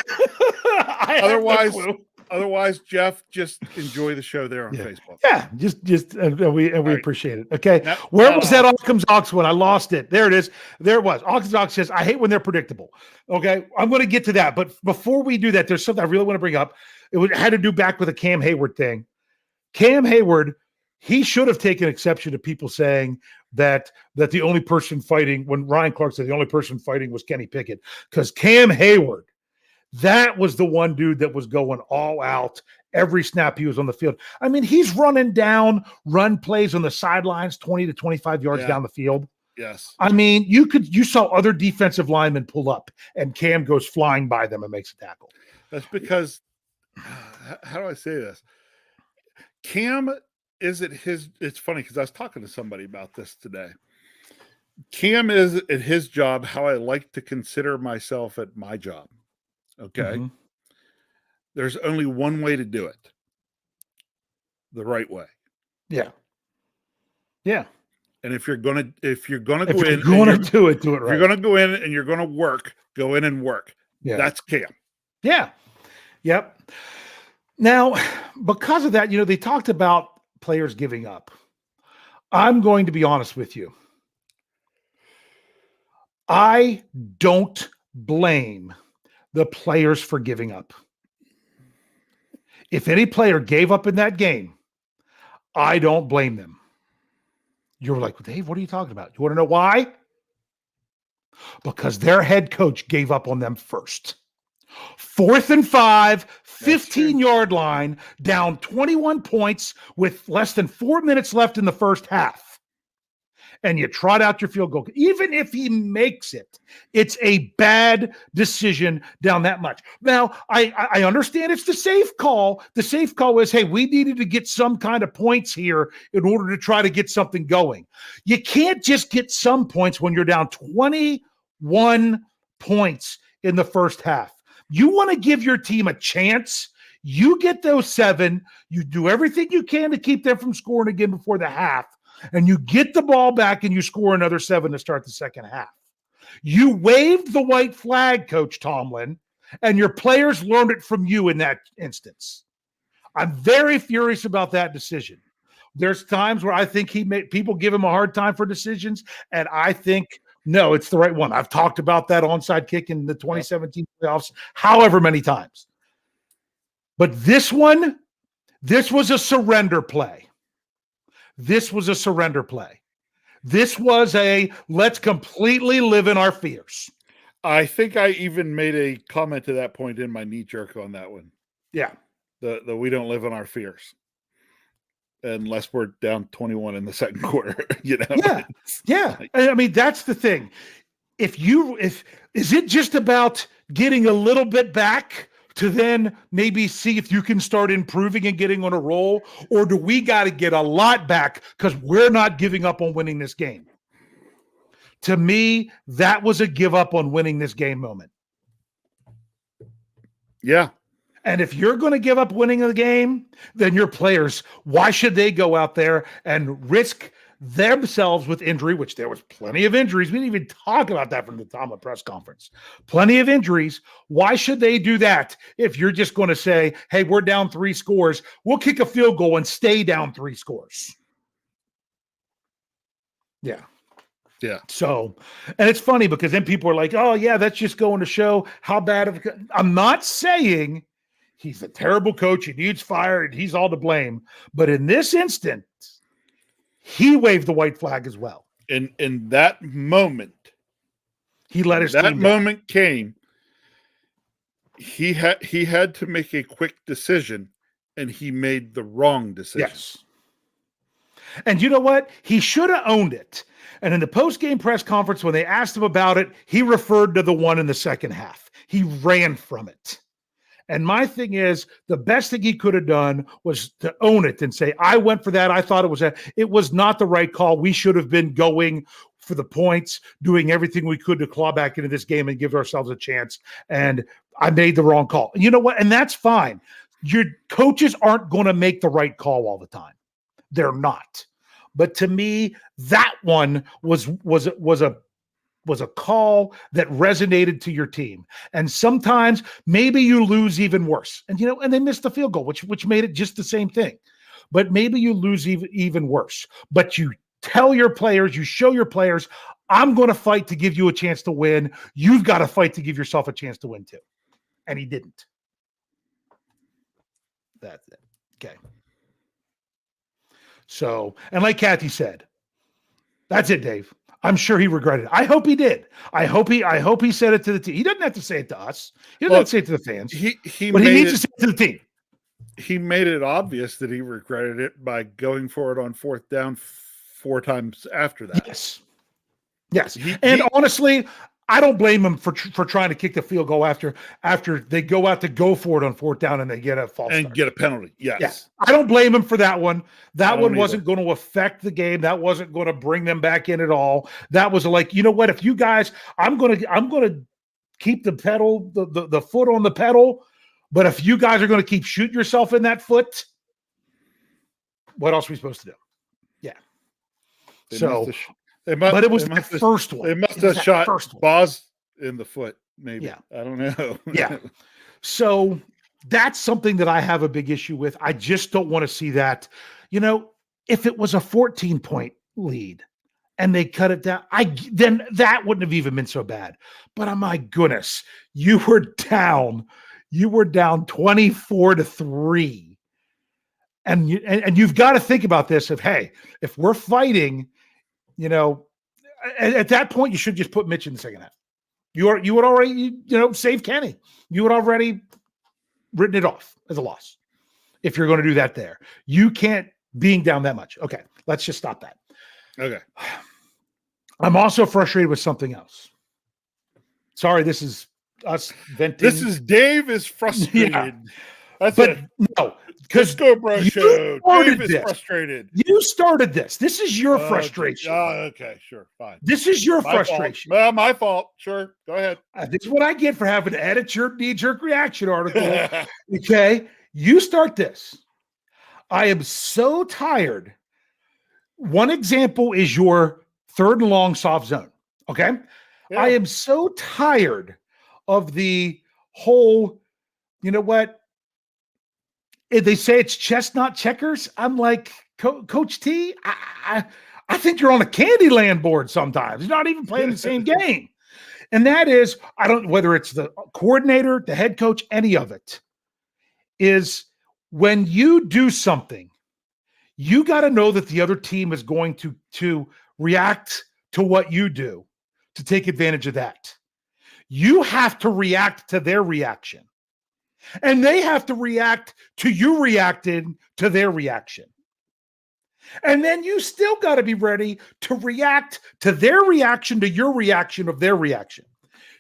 Speaker 2: Otherwise, Jeff, just enjoy the show there on Facebook.
Speaker 1: Yeah, we appreciate it. Okay, where was that Occam's Ox one? I lost it. There it is. There it was. Occam's Ox says, "I hate when they're predictable." Okay, I'm going to get to that, but before we do that, there's something I really want to bring up. It had to do back with the Cam Heyward thing. Cam Heyward, he should have taken exception to people saying that the only person fighting, when Ryan Clark said the only person fighting was Kenny Pickett, because Cam Heyward, that was the one dude that was going all out every snap he was on the field. I mean, he's running down run plays on the sidelines, 20 to 25 yards down the field.
Speaker 2: Yes.
Speaker 1: I mean, you saw other defensive linemen pull up and Cam goes flying by them and makes a tackle.
Speaker 2: That's because, how do I say this? Cam is at his, it's funny because I was talking to somebody about this today. Cam is at his job how I like to consider myself at my job. Okay. Mm-hmm. There's only one way to do it. The right way.
Speaker 1: Yeah. Yeah.
Speaker 2: And if you're gonna do it right.
Speaker 1: If you're
Speaker 2: gonna go in and you're gonna work, go in and work. Yeah. That's Cam.
Speaker 1: Yeah. Yep. Now, because of that, they talked about players giving up. I'm going to be honest with you. I don't blame the players for giving up. If any player gave up in that game, I don't blame them. You're like, Dave, what are you talking about? You want to know why? Because their head coach gave up on them first. 4th and 5, 15-yard line, down 21 points with less than 4 minutes left in the first half. And you trot out your field goal. Even if he makes it, it's a bad decision down that much. Now, I understand it's the safe call. The safe call is, hey, we needed to get some kind of points here in order to try to get something going. You can't just get some points when you're down 21 points in the first half. You want to give your team a chance. You get those 7. You do everything you can to keep them from scoring again before the half. And you get the ball back and you score another 7 to start the second half. You waved the white flag, Coach Tomlin, and your players learned it from you in that instance. I'm very furious about that decision. There's times where I think people give him a hard time for decisions, and I think, no, it's the right one. I've talked about that onside kick in the 2017 playoffs however many times. But this was a surrender play. This was a surrender play. This was a let's completely live in our fears.
Speaker 2: I think I even made a comment to that point in my knee jerk on that one.
Speaker 1: Yeah.
Speaker 2: The we don't live in our fears. Unless we're down 21 in the second quarter,
Speaker 1: Yeah. Yeah. I mean, that's the thing. Is it just about getting a little bit back to then maybe see if you can start improving and getting on a roll? Or do we got to get a lot back because we're not giving up on winning this game? To me, that was a give up on winning this game moment.
Speaker 2: Yeah.
Speaker 1: And if you're going to give up winning the game, then your players, why should they go out there and risk themselves with injury, which there was plenty of injuries. We didn't even talk about that from the Tomlin press conference. Plenty of injuries. Why should they do that if you're just going to say, hey, we're down 3 scores. We'll kick a field goal and stay down 3 scores. Yeah.
Speaker 2: Yeah.
Speaker 1: So, and it's funny because then people are like, oh, yeah, that's just going to show how bad I'm not saying he's a terrible coach. He needs fired. He's all to blame. But in this instance, he waved the white flag as well.
Speaker 2: In that moment,
Speaker 1: he let his
Speaker 2: that
Speaker 1: team
Speaker 2: moment came. He had to make a quick decision, and he made the wrong decision.
Speaker 1: Yes. And you know what? He should have owned it. And in the post-game press conference, when they asked him about it, he referred to the one in the second half. He ran from it. And my thing is, the best thing he could have done was to own it and say, I went for that. I thought it was not the right call. We should have been going for the points, doing everything we could to claw back into this game and give ourselves a chance. And I made the wrong call. And you know what? And that's fine. Your coaches aren't going to make the right call all the time. They're not. But to me, that one was a call that resonated to your team. And sometimes maybe you lose even worse. And and they missed the field goal, which made it just the same thing. But maybe you lose even worse. But you tell your players, you show your players, I'm going to fight to give you a chance to win. You've got to fight to give yourself a chance to win too. And he didn't. That's it. Okay. So, and like Kathy said, that's it, Dave. I'm sure he regretted it. I hope he did. I hope he said it to the team. He doesn't have to say it to us. He doesn't have to say it to the fans. But he needs to say it to the team. He
Speaker 2: made it obvious that he regretted it by going for it on fourth down 4 times after that.
Speaker 1: Yes. Honestly, I don't blame him for trying to kick the field goal after they go out to go for it on fourth down and they get a false start.
Speaker 2: Get a penalty. Yes.
Speaker 1: Yeah. I don't blame him for that one. That one wasn't going to affect the game. That wasn't going to bring them back in at all. That was like, you know what? If you guys, I'm going to keep the pedal, the foot on the pedal. But if you guys are going to keep shooting yourself in that foot, what else are we supposed to do? Yeah. But it was the first one.
Speaker 2: They must have shot Boz in the foot, maybe.
Speaker 1: Yeah.
Speaker 2: I don't know.
Speaker 1: Yeah. So that's something that I have a big issue with. I just don't want to see that. If it was a 14-point lead and they cut it down, then that wouldn't have even been so bad. But oh my goodness, you were down 24-3. And you've got to think about this of, hey, if we're fighting, at that point, you should just put Mitch in the second half. You would already, save Kenny. You would already written it off as a loss. If you're going to do that there, you can't being down that much. Okay. Let's just stop that.
Speaker 2: Okay.
Speaker 1: I'm also frustrated with something else. Sorry. This is us venting.
Speaker 2: This is Dave is frustrated.
Speaker 1: Yeah.
Speaker 2: That's
Speaker 1: but
Speaker 2: it.
Speaker 1: No. Because
Speaker 2: Scho Bro Show. Dave is frustrated.
Speaker 1: You started this. This is your frustration.
Speaker 2: Okay, sure, fine.
Speaker 1: This is your frustration.
Speaker 2: Well, my fault. Sure, go ahead.
Speaker 1: This is what I get for having to edit your knee-jerk reaction article. Okay, you start this. I am so tired. One example is your third and long soft zone. Okay, yeah. I am so tired of the whole. You know what? They say it's chestnut checkers. I'm like, Coach T, I think you're on a Candyland board sometimes. You're not even playing the same game. And that is, whether it's the coordinator, the head coach, any of it, is when you do something, you got to know that the other team is going to react to what you do to take advantage of that. You have to react to their reaction. And they have to react to you reacting to their reaction. And then you still got to be ready to react to their reaction to your reaction of their reaction.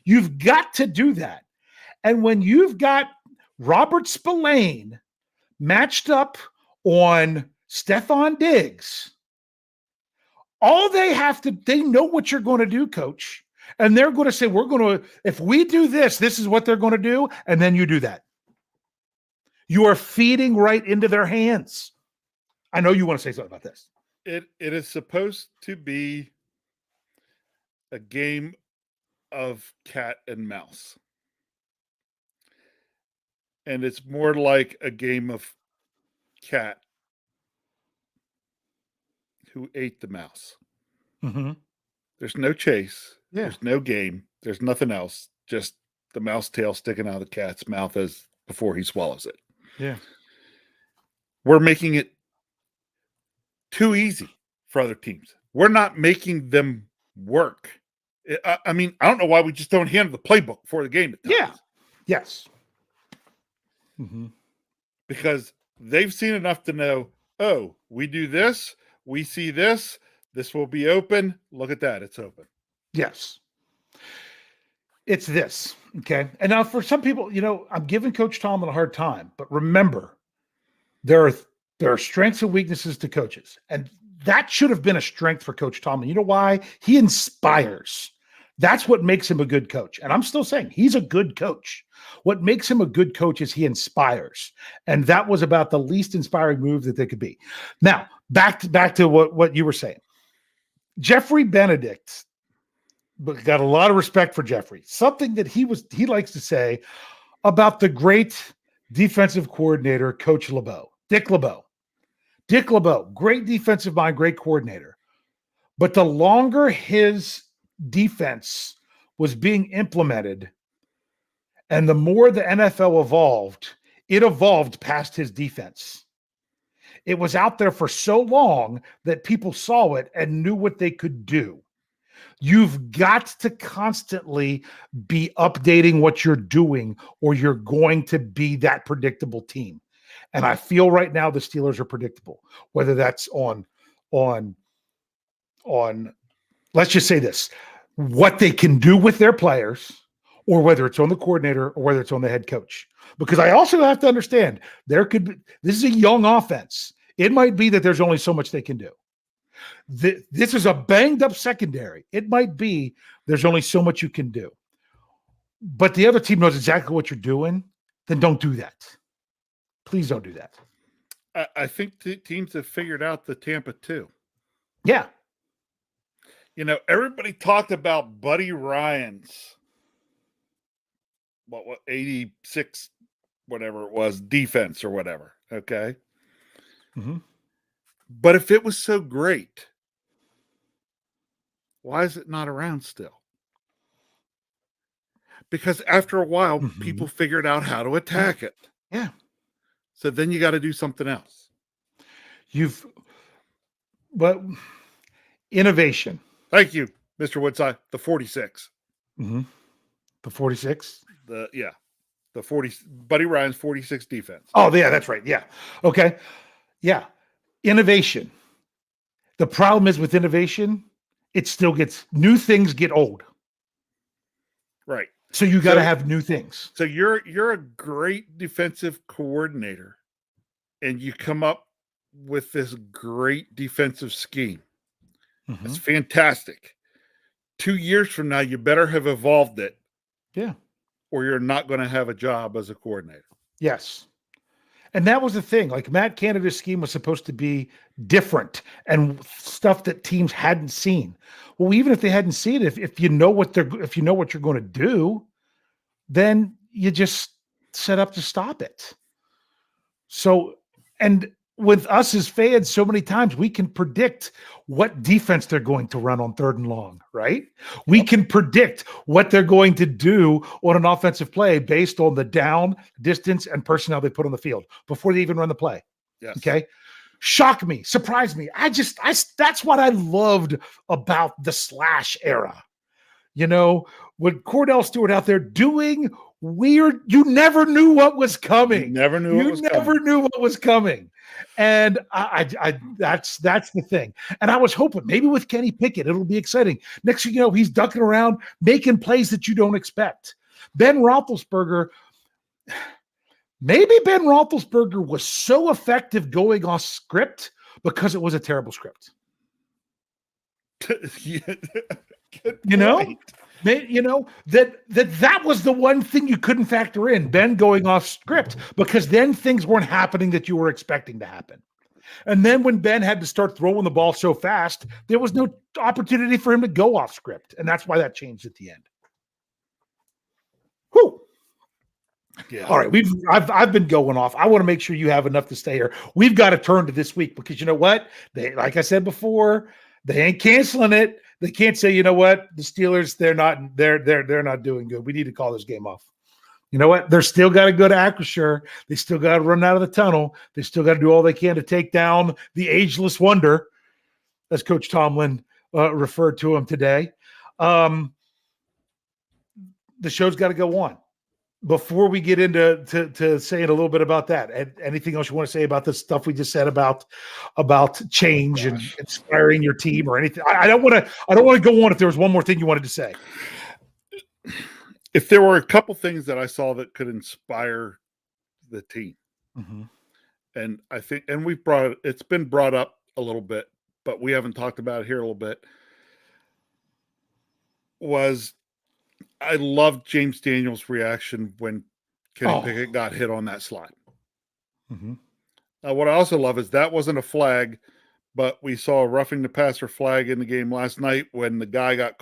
Speaker 1: You've got to do that. And when you've got Robert Spillane matched up on Stephon Diggs, all they know what you're going to do, coach. And they're going to say, if we do this, this is what they're going to do. And then you do that. You are feeding right into their hands. I know you want to say something about this.
Speaker 2: It is supposed to be a game of cat and mouse. And it's more like a game of cat who ate the mouse.
Speaker 1: Mm-hmm.
Speaker 2: There's no chase.
Speaker 1: Yeah.
Speaker 2: There's no game. There's nothing else. Just the mouse tail sticking out of the cat's mouth before he swallows it.
Speaker 1: Yeah.
Speaker 2: We're making it too easy for other teams. We're not making them work. I mean, I don't know why we just don't hand the playbook before the game.
Speaker 1: Yeah. Yes. Mm-hmm.
Speaker 2: Because they've seen enough to know, oh, we do this, we see this, this will be open. Look at that, it's open.
Speaker 1: Yes. It's this, okay? And now for some people, I'm giving Coach Tomlin a hard time, but remember, there are strengths and weaknesses to coaches. And that should have been a strength for Coach Tomlin. You know why? He inspires. That's what makes him a good coach. And I'm still saying he's a good coach. What makes him a good coach is he inspires. And that was about the least inspiring move that they could be. Now, back to what you were saying. Jeffrey Benedict, got a lot of respect for Jeffrey. Something that he likes to say about the great defensive coordinator, Coach LeBeau, Dick LeBeau. Dick LeBeau, great defensive mind, great coordinator. But the longer his defense was being implemented and the more the NFL evolved, it evolved past his defense. It was out there for so long that people saw it and knew what they could do. You've got to constantly be updating what you're doing, or you're going to be that predictable team. And I feel right now the Steelers are predictable, whether that's on let's just say this, what they can do with their players, or whether it's on the coordinator or whether it's on the head coach. Because I also have to understand this is a young offense. It might be that there's only so much they can do. This is a banged up secondary. It might be there's only so much you can do. But the other team knows exactly what you're doing. Then don't do that. Please don't do that.
Speaker 2: I think the teams have figured out the Tampa too.
Speaker 1: Yeah.
Speaker 2: Everybody talked about Buddy Ryan's, what 86, whatever it was, defense or whatever. Okay.
Speaker 1: Mm-hmm.
Speaker 2: But if it was so great, why is it not around still? Because after a while, people figured out how to attack it.
Speaker 1: Yeah.
Speaker 2: So then you got to do something else.
Speaker 1: But innovation.
Speaker 2: Thank you, Mr. Woodside. The 46.
Speaker 1: Mm-hmm. The 46?
Speaker 2: The 40, Buddy Ryan's 46 defense.
Speaker 1: Oh, yeah, that's right. Yeah. Okay. Yeah. Innovation. The problem is with innovation, it still new things get old.
Speaker 2: Right.
Speaker 1: So you got to have new things.
Speaker 2: So you're a great defensive coordinator, and you come up with this great defensive scheme.
Speaker 1: Mm-hmm.
Speaker 2: It's fantastic. 2 years from now, you better have evolved it.
Speaker 1: Yeah.
Speaker 2: Or you're not going to have a job as a coordinator.
Speaker 1: Yes. And that was the thing. Like, Matt Canada's scheme was supposed to be different and stuff that teams hadn't seen. Well, even if they hadn't seen it, if you know what you're going to do, then you just set up to stop it. So, and with us as fans, so many times we can predict what defense they're going to run on 3rd and long, right? We can predict what they're going to do on an offensive play based on the down, distance, and personnel they put on the field before they even run the play.
Speaker 2: Yes.
Speaker 1: Okay. Shock me, surprise me. That's what I loved about the slash era. When Cordell Stewart out there doing weird, you never knew what was coming.
Speaker 2: You never knew
Speaker 1: what was coming. And that's the thing. And I was hoping maybe with Kenny Pickett, it'll be exciting. Next thing you know, he's ducking around, making plays that you don't expect. Ben Roethlisberger was so effective going off script because it was a terrible script. That was the one thing you couldn't factor in, Ben going off script, because then things weren't happening that you were expecting to happen. And then when Ben had to start throwing the ball so fast, there was no opportunity for him to go off script. And that's why that changed at the end. Whew. Yeah. All right. I've been going off. I want to make sure you have enough to stay here. We've got to turn to this week because you know what? Like I said before, they ain't canceling it. They can't say, you know what, the Steelers, they're not doing good. We need to call this game off. You know what? They're still got to go to Acrisure. They still got to run out of the tunnel. They still got to do all they can to take down the ageless wonder. as Coach Tomlin referred to him today. The show's got to go on. Before we get into to saying a little bit about that, anything else you want to say about the stuff we just said about change and inspiring your team or anything? I don't want to go on if there was one more thing you wanted to say.
Speaker 2: If there were a couple things that I saw that could inspire the team, and I think, and it's been brought up a little bit, but we haven't talked about it here a little bit, was I loved James Daniels' reaction when Kenny Pickett got hit on that slide. What I also love is that wasn't a flag, but we saw a roughing the passer flag in the game last night when the guy that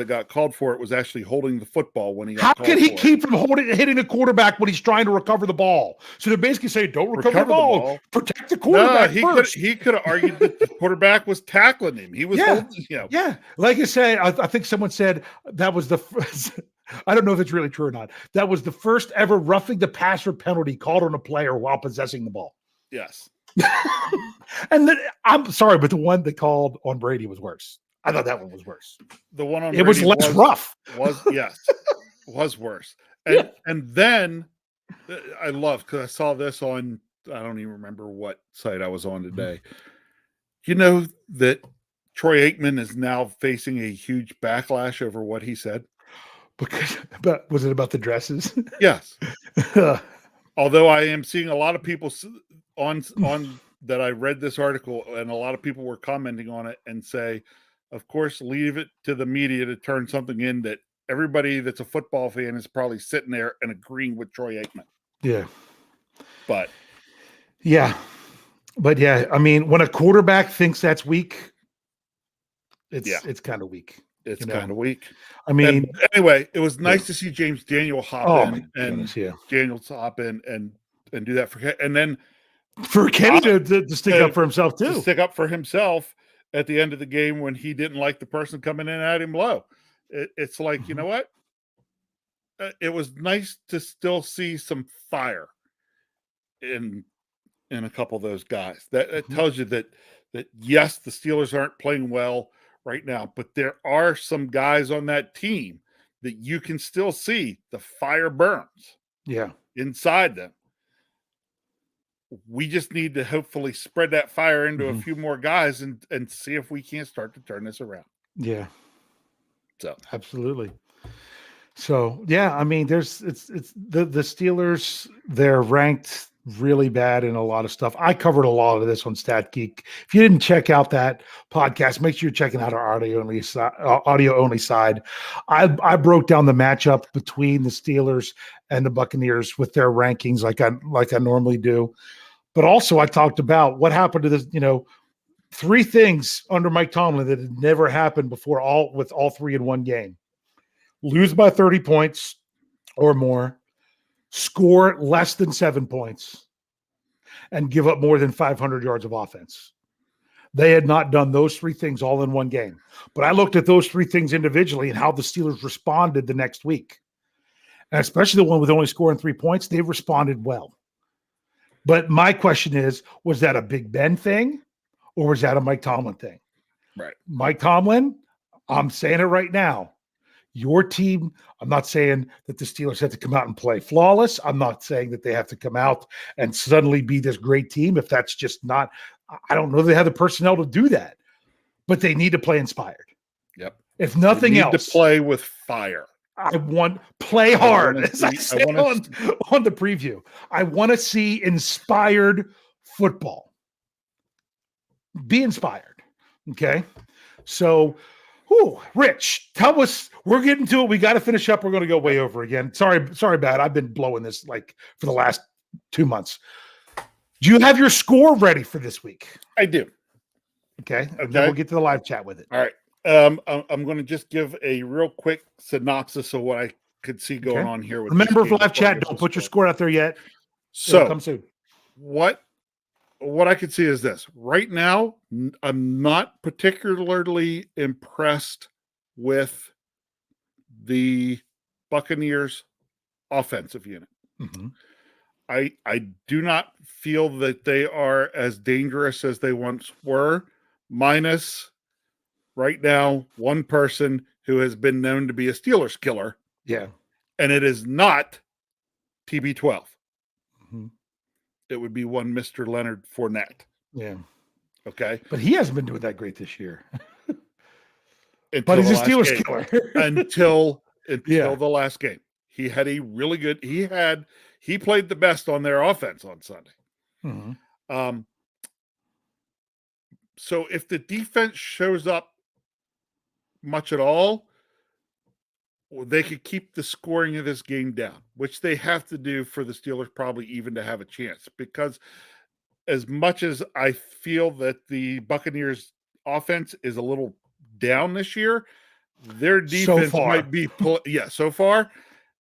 Speaker 2: got called for it was actually holding the football when he got called for it.
Speaker 1: How can he keep from hitting the quarterback when he's trying to recover the ball? So they're basically saying, don't recover the ball. Protect the quarterback first.
Speaker 2: He could have argued that the quarterback was tackling him. He was holding,
Speaker 1: Yeah. Like I said, I think someone said that was the first, I don't know if it's really true or not. That was the first ever roughing the passer penalty called on a player while possessing the ball.
Speaker 2: Yes.
Speaker 1: And I'm sorry, but the one they called on Brady was worse. I thought that one was worse.
Speaker 2: The one on
Speaker 1: Brady was less rough.
Speaker 2: Was worse. And then I love, because I saw this on, I don't even remember what site I was on today. You know that Troy Aikman is now facing a huge backlash over what he said.
Speaker 1: But was it about the dresses?
Speaker 2: Yes. Although I am seeing a lot of people on that I read this article, and a lot of people were commenting on it and say, of course, leave it to the media to turn something in that everybody that's a football fan is probably sitting there and agreeing with Troy Aikman.
Speaker 1: Yeah.
Speaker 2: But
Speaker 1: yeah, I mean, when a quarterback thinks that's weak, it's kind of weak.
Speaker 2: It's kind of weak.
Speaker 1: I mean,
Speaker 2: anyway, it was nice to see James Daniel hop in and
Speaker 1: Daniels
Speaker 2: hop in and do that and then
Speaker 1: for Kenny to stick up for himself too.
Speaker 2: To stick up for himself at the end of the game when he didn't like the person coming in at him low. It's like, you know what? It was nice to still see some fire in a couple of those guys. That tells you that yes, the Steelers aren't playing well right now, but there are some guys on that team that you can still see the fire burns inside them. We just need to hopefully spread that fire into a few more guys and see if we can't start to turn this around.
Speaker 1: Yeah.
Speaker 2: So
Speaker 1: absolutely. So yeah, I mean, it's the Steelers, they're ranked really bad in a lot of stuff. I covered a lot of this on Stat Geek. If you didn't check out that podcast, make sure you're checking out our audio only side. I broke down the matchup between the Steelers and the Buccaneers with their rankings like I normally do. But also I talked about what happened to this, three things under Mike Tomlin that had never happened before, with all three in one game. Lose by 30 points or more, score less than 7 points, and give up more than 500 yards of offense. They had not done those three things all in one game. But I looked at those three things individually and how the Steelers responded the next week. And especially the one with only scoring 3 points, they responded well. But my question is, was that a Big Ben thing or was that a Mike Tomlin thing?
Speaker 2: Right.
Speaker 1: Mike Tomlin, I'm saying it right now. Your team, I'm not saying that the Steelers have to come out and play flawless. I'm not saying that they have to come out and suddenly be this great team. If that's just not, I don't know if they have the personnel to do that, but they need to play inspired.
Speaker 2: Yep.
Speaker 1: If nothing else,
Speaker 2: to play with fire.
Speaker 1: I want play hard. As I said on the preview, I want to see inspired football. Be inspired. Okay. So, Rich, tell us, we're getting to it. We got to finish up. We're going to go way over again. Sorry, Bad. I've been blowing this for the last 2 months. Do you have your score ready for this week?
Speaker 2: I do.
Speaker 1: Okay. And then we'll get to the live chat with it.
Speaker 2: All right. I'm going to just give a real quick synopsis of what I could see going on here.
Speaker 1: Remember, for live chat, don't put your score out there yet.
Speaker 2: So
Speaker 1: it'll come soon.
Speaker 2: What I could see is this. Right now, I'm not particularly impressed with the Buccaneers offensive unit.
Speaker 1: Mm-hmm.
Speaker 2: I do not feel that they are as dangerous as they once were. minus right now one person who has been known to be a Steelers killer.
Speaker 1: Yeah.
Speaker 2: And it is not TB12.
Speaker 1: Mm-hmm.
Speaker 2: It would be one Mr. Leonard Fournette.
Speaker 1: Yeah.
Speaker 2: Okay.
Speaker 1: But he hasn't been doing that great this year.
Speaker 2: But
Speaker 1: he's a Steelers killer.
Speaker 2: until the last game. He had a really good, he played the best on their offense on Sunday.
Speaker 1: Mm-hmm.
Speaker 2: So if the defense shows up much at all, they could keep the scoring of this game down, which they have to do for the Steelers probably even to have a chance. Because as much as I feel that the Buccaneers offense is a little down this year, their defense might be so far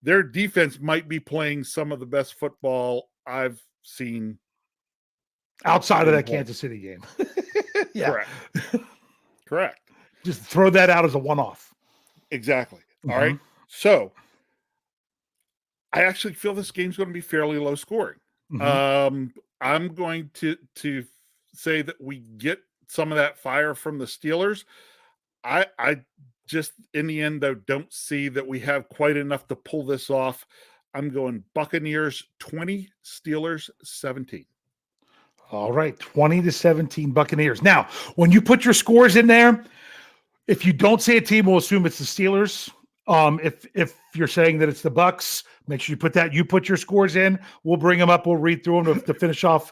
Speaker 2: their defense might be playing some of the best football I've seen
Speaker 1: outside of that Kansas City game.
Speaker 2: Yeah. Correct.
Speaker 1: Just throw that out as a one-off.
Speaker 2: Exactly. All right. So I actually feel this game's going to be fairly low scoring. I'm going to say that we get some of that fire from the Steelers. I just, in the end, though, don't see that we have quite enough to pull this off. I'm going Buccaneers 20, Steelers 17.
Speaker 1: All right, 20-17 Buccaneers. Now, when you put your scores in there, if you don't say a team, we'll assume it's the Steelers. If you're saying that it's the Bucs, make sure you put that. You put your scores in. We'll bring them up. We'll read through them to finish off.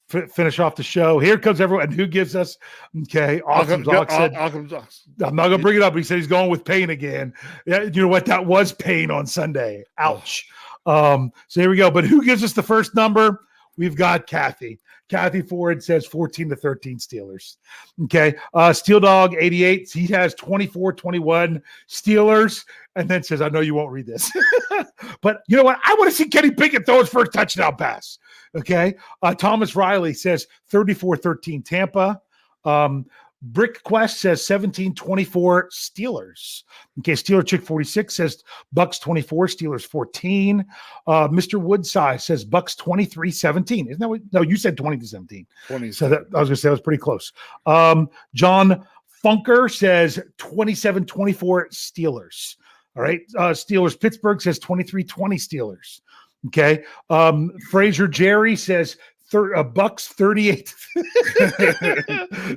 Speaker 1: Finish off the show. Here comes everyone. Who gives us? Okay, awesome. I'm not gonna bring it up. He said he's going with Payne again. Yeah, you know what? That was Payne on Sunday. Ouch. So here we go. But who gives us the first number? We've got Kathy. Kathy Ford says 14-13 Steelers. Okay. Steel Dog 88. He has 24-21 Steelers, and then says, I know you won't read this. But you know what? I want to see Kenny Pickett throw his first touchdown pass. Okay. Thomas Riley says 34-13 Tampa. Brick Quest says 17-24 Steelers. Okay, Steeler Chick 46 says Bucks 24, Steelers 14. Mr. Woodside says Bucks 23-17. Isn't that what? No, you said 20-17. 20. So that I was gonna say that was pretty close. John Funker says 27-24 Steelers. All right. Steelers Pittsburgh says 23-20 Steelers. Okay. Fraser Jerry says Bucks 38.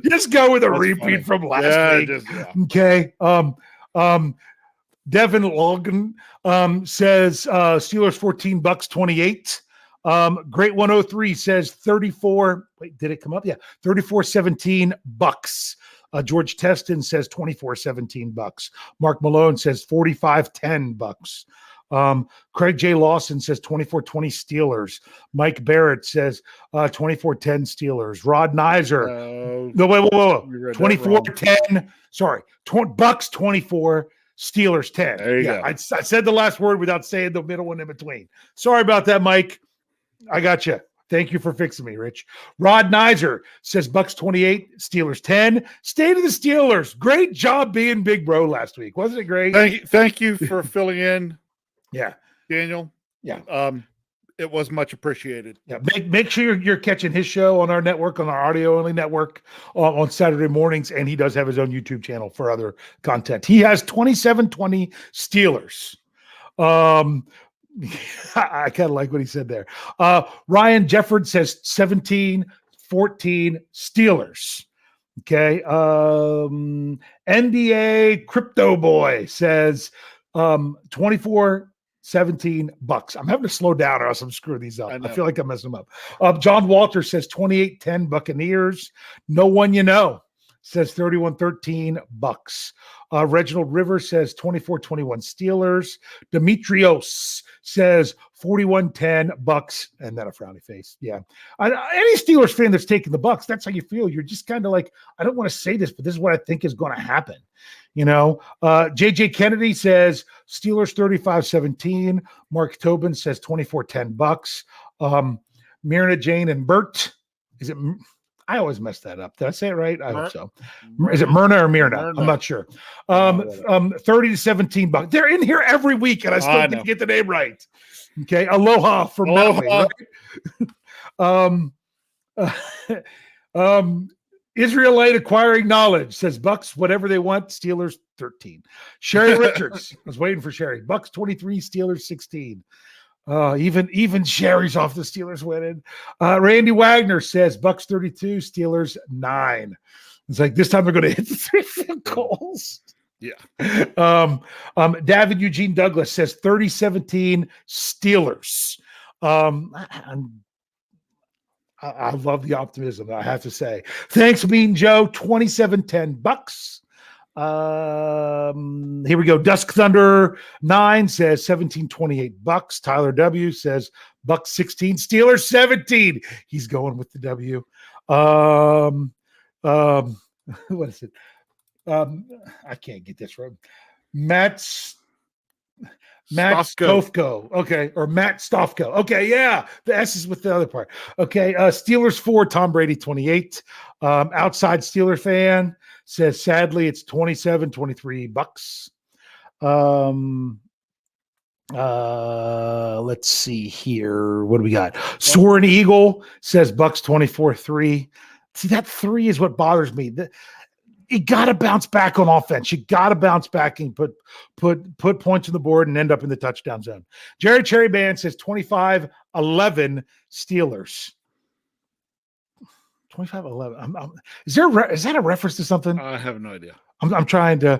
Speaker 1: Just go with a
Speaker 2: That's
Speaker 1: repeat
Speaker 2: funny.
Speaker 1: From last week. Okay. Devin Logan says Steelers 14, Bucks 28. Great 103 says 34. Wait, did it come up? Yeah, 34-17 Bucks. George Teston says 24-17 Bucks. Mark Malone says 45-10 Bucks. Craig J. Lawson says 24-20 Steelers. Mike Barrett says 24-10 Steelers. Rod Nizer. No, wait. 24-10. Sorry. Bucks 24, Steelers 10.
Speaker 2: There you go.
Speaker 1: I said the last word without saying the middle one in between. Sorry about that, Mike. I got you. Thank you for fixing me, Rich. Rod Nizer says Bucks 28, Steelers 10. State of the Steelers. Great job being Big Bro last week. Wasn't it great?
Speaker 2: Thank you for filling in.
Speaker 1: Yeah.
Speaker 2: Daniel.
Speaker 1: Yeah.
Speaker 2: It was much appreciated.
Speaker 1: Yeah. Make sure you're catching his show on our network, on our audio only network on Saturday mornings. And he does have his own YouTube channel for other content. He has 27-20 Steelers. I kind of like what he said there. Ryan Jefford says 17-14 Steelers. Okay. NBA Crypto Boy says 24-17 Bucks. I'm having to slow down or else I'm screwing these up. I feel like I'm messing them up. John Walter says 28-10 Buccaneers. No one you know says 31-13 Bucks. Reginald Rivers says 24-21 Steelers. Demetrios says 41-10 Bucks, and then a frowny face. Yeah. Any Steelers fan that's taking the Bucks, that's how you feel. You're just kind of like, I don't want to say this, but this is what I think is going to happen. You know, JJ Kennedy says Steelers 35-17. Mark Tobin says 24-10 Bucks. Myrna Jane and Bert. Is it? I always mess that up. Did I say it right? I hope so. Is it Myrna or Myrna? I'm not sure. 30-17 Bucks. They're in here every week, and I still didn't get the name right. Okay. Aloha from Maui. Right? Israelite acquiring knowledge says Bucks whatever they want. Steelers 13. Sherry Richards. I was waiting for Sherry. Bucks 23. Steelers 16. Even Sherry's off the Steelers winning. Randy Wagner says Bucks 32. Steelers 9. It's like this time they're going to hit the 3 field goals.
Speaker 2: Yeah.
Speaker 1: David Eugene Douglas says 30-17 Steelers. I love the optimism, I have to say. Thanks, Mean Joe. 27-10 Bucks. Here we go. Dusk Thunder 9 says 17-28 Bucks. Tyler W says Bucks 16, Steelers 17. He's going with the W. What is it? I can't get this right. Matt Stofko. Okay. Or Matt Stofko. Okay. Yeah. The S is with the other part. Okay. Steelers 4, Tom Brady 28. Outside Steeler fan says, sadly, it's 27-23 Bucks. Let's see here. What do we got? Soaring Eagle says Bucks 24-3. See, that 3 is what bothers me. You got to bounce back on offense. You got to bounce back and put points on the board and end up in the touchdown zone. Jerry Cherry Band says 25-11 Steelers. 25-11. Is that a reference to something?
Speaker 2: I have no idea.
Speaker 1: I'm trying to.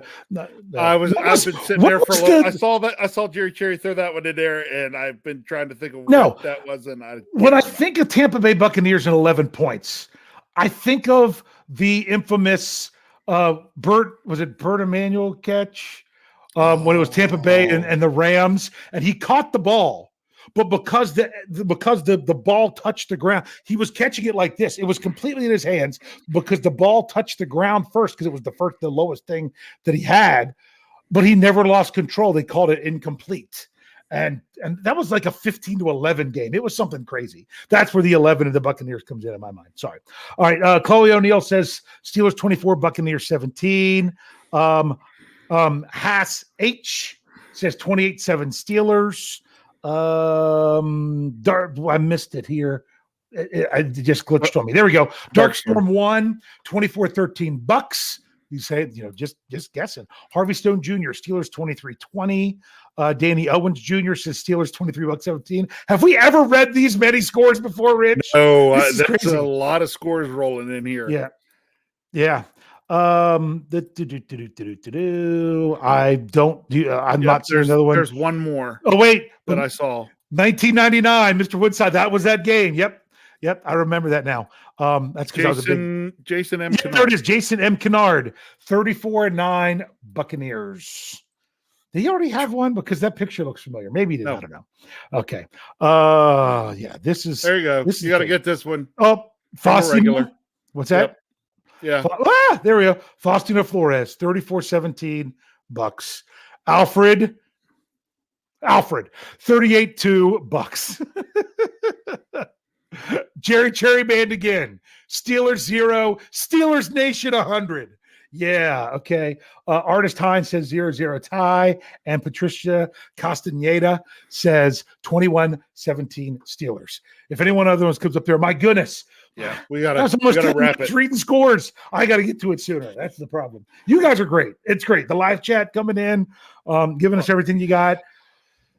Speaker 2: I've been sitting there for a little. I saw Jerry Cherry throw that one in there, and I've been trying to think of what that was. And
Speaker 1: when I think of Tampa Bay Buccaneers and 11 points, I think of the infamous Burt Emanuel catch when it was Tampa Bay and the Rams, and he caught the ball, but because the ball touched the ground, he was catching it like this. It was completely in his hands because the ball touched the ground first because it was the lowest thing that he had, but he never lost control. They called it incomplete. And that was like a 15-11 game. It was something crazy. That's where the 11 of the Buccaneers comes in my mind. Sorry. All right. Chloe O'Neill says Steelers 24, Buccaneers 17. Haas H says 28-7 Steelers. I missed it here. It just glitched on me. There we go. Darkstorm 1, 24-13 Bucks. You say, just guessing. Harvey Stone Jr., Steelers 23-20. Danny Owens Jr. says Steelers 23 Bucks 17. Have we ever read these many scores before, Rich?
Speaker 2: No, that's crazy. A lot of scores rolling in here.
Speaker 1: Yeah. I'm not seeing another one.
Speaker 2: There's one more.
Speaker 1: Oh, wait.
Speaker 2: That I saw.
Speaker 1: 1999, Mr. Woodside. That was that game. Yep, I remember that now. That's because I was a big
Speaker 2: Jason M. Kennard.
Speaker 1: There it is, Jason M. Kennard, 34-9 Buccaneers. Did he already have one? Because that picture looks familiar. Maybe he did. No. I don't know. Okay. This is.
Speaker 2: There you go. You got to get this one.
Speaker 1: Oh, Faustino. What's that?
Speaker 2: Yep.
Speaker 1: Yeah. There we go. Faustino Flores, 34-17 Bucks. Alfred, 38-2 Bucks. Jerry Cherry Band again. Steelers 0, Steelers Nation 100. Yeah, okay. Artist Hines says 0-0 tie, and Patricia Castaneda says 21-17 Steelers. If any one other ones comes up there, my goodness.
Speaker 2: Yeah, we gotta wrap it.
Speaker 1: Reading scores. I gotta get to it sooner. That's the problem. You guys are great. It's great. The live chat coming in, giving us everything you got.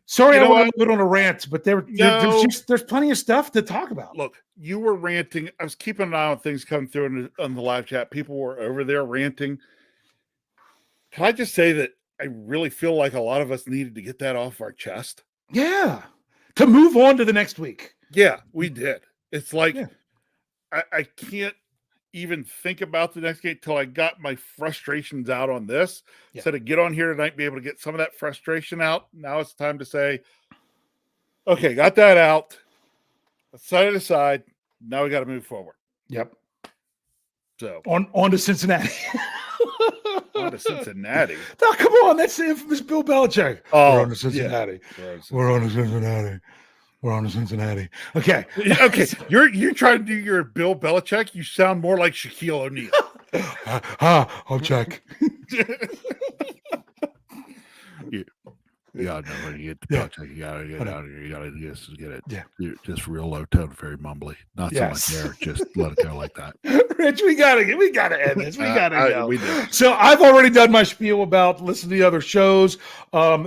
Speaker 1: Sorry, I went a little on a rant, but there's plenty of stuff to talk about.
Speaker 2: Look, you were ranting. I was keeping an eye on things coming through on the live chat. People were over there ranting. Can I just say that I really feel like a lot of us needed to get that off our chest?
Speaker 1: Yeah. To move on to the next week.
Speaker 2: Yeah, we did. It's like I can't even think about the next game until I got my frustrations out on this. Yeah. So to get on here tonight, be able to get some of that frustration out. Now it's time to say, okay, got that out. Let's set it aside. Now we got to move forward.
Speaker 1: Yep.
Speaker 2: So
Speaker 1: on to Cincinnati.
Speaker 2: On to Cincinnati.
Speaker 1: No, come on. That's the infamous Bill Belichick.
Speaker 2: Oh,
Speaker 1: we're on to Cincinnati. Yeah. We're on to Cincinnati. We're on to Cincinnati. Okay.
Speaker 2: Okay. You're trying to do your Bill Belichick. You sound more like Shaquille O'Neal.
Speaker 1: I'll check.
Speaker 2: Yeah.
Speaker 3: Yeah, no, when you get the
Speaker 1: Yeah.
Speaker 3: paycheck, you gotta get out of here. You gotta just get it.
Speaker 1: Yeah.
Speaker 3: Just real low tone, very mumbly. Not
Speaker 1: Yes.
Speaker 3: so much there. Just let it go like that.
Speaker 1: Rich, we gotta end this. We gotta go.
Speaker 2: We did.
Speaker 1: So I've already done my spiel about listening to the other shows.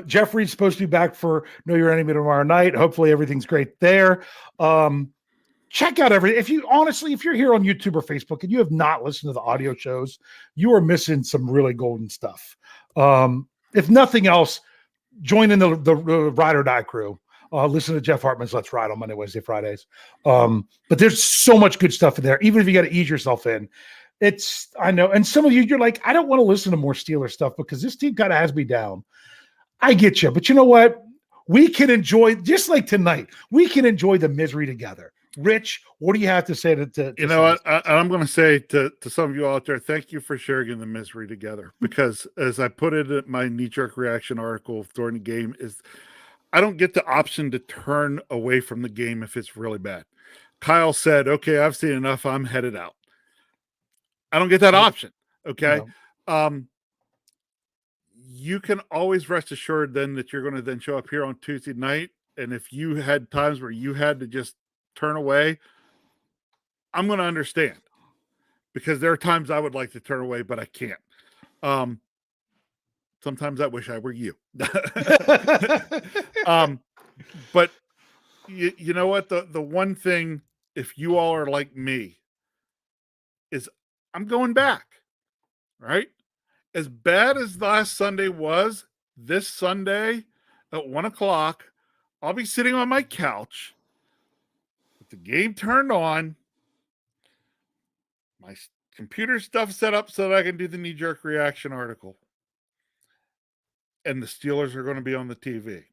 Speaker 1: Jeffrey's supposed to be back for Know Your Enemy tomorrow night. Hopefully everything's great there. Check out if you're here on YouTube or Facebook and you have not listened to the audio shows, you are missing some really golden stuff. If nothing else, join in the Ride or Die crew. Listen to Jeff Hartman's Let's Ride on Monday, Wednesday, Fridays. But there's so much good stuff in there. Even if you got to ease yourself in, I know. And some of you're like, I don't want to listen to more Steelers stuff because this team kind of has me down. I get you, but you know what? We can enjoy, just like tonight, we can enjoy the misery together. Rich, what do you have to say to
Speaker 2: you know what? I'm going to say to some of you out there, thank you for sharing the misery together. Because as I put it in my knee-jerk reaction article during the game, is I don't get the option to turn away from the game if it's really bad. Kyle said, okay, I've seen enough. I'm headed out. I don't get that option. Okay. No. You can always rest assured then that you're going to then show up here on Tuesday night. And if you had times where you had to just turn away, I'm going to understand, because there are times I would like to turn away, but I can't. Sometimes I wish I were you. But you know what? The one thing, if you all are like me, is I'm going back, right? As bad as last Sunday was, this Sunday at 1:00, I'll be sitting on my couch with the game turned on, my computer stuff set up so that I can do the knee-jerk reaction article. And the Steelers are going to be on the TV.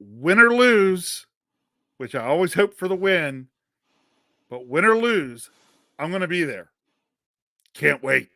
Speaker 2: Win or lose, which I always hope for the win, but win or lose, I'm going to be there. Can't wait.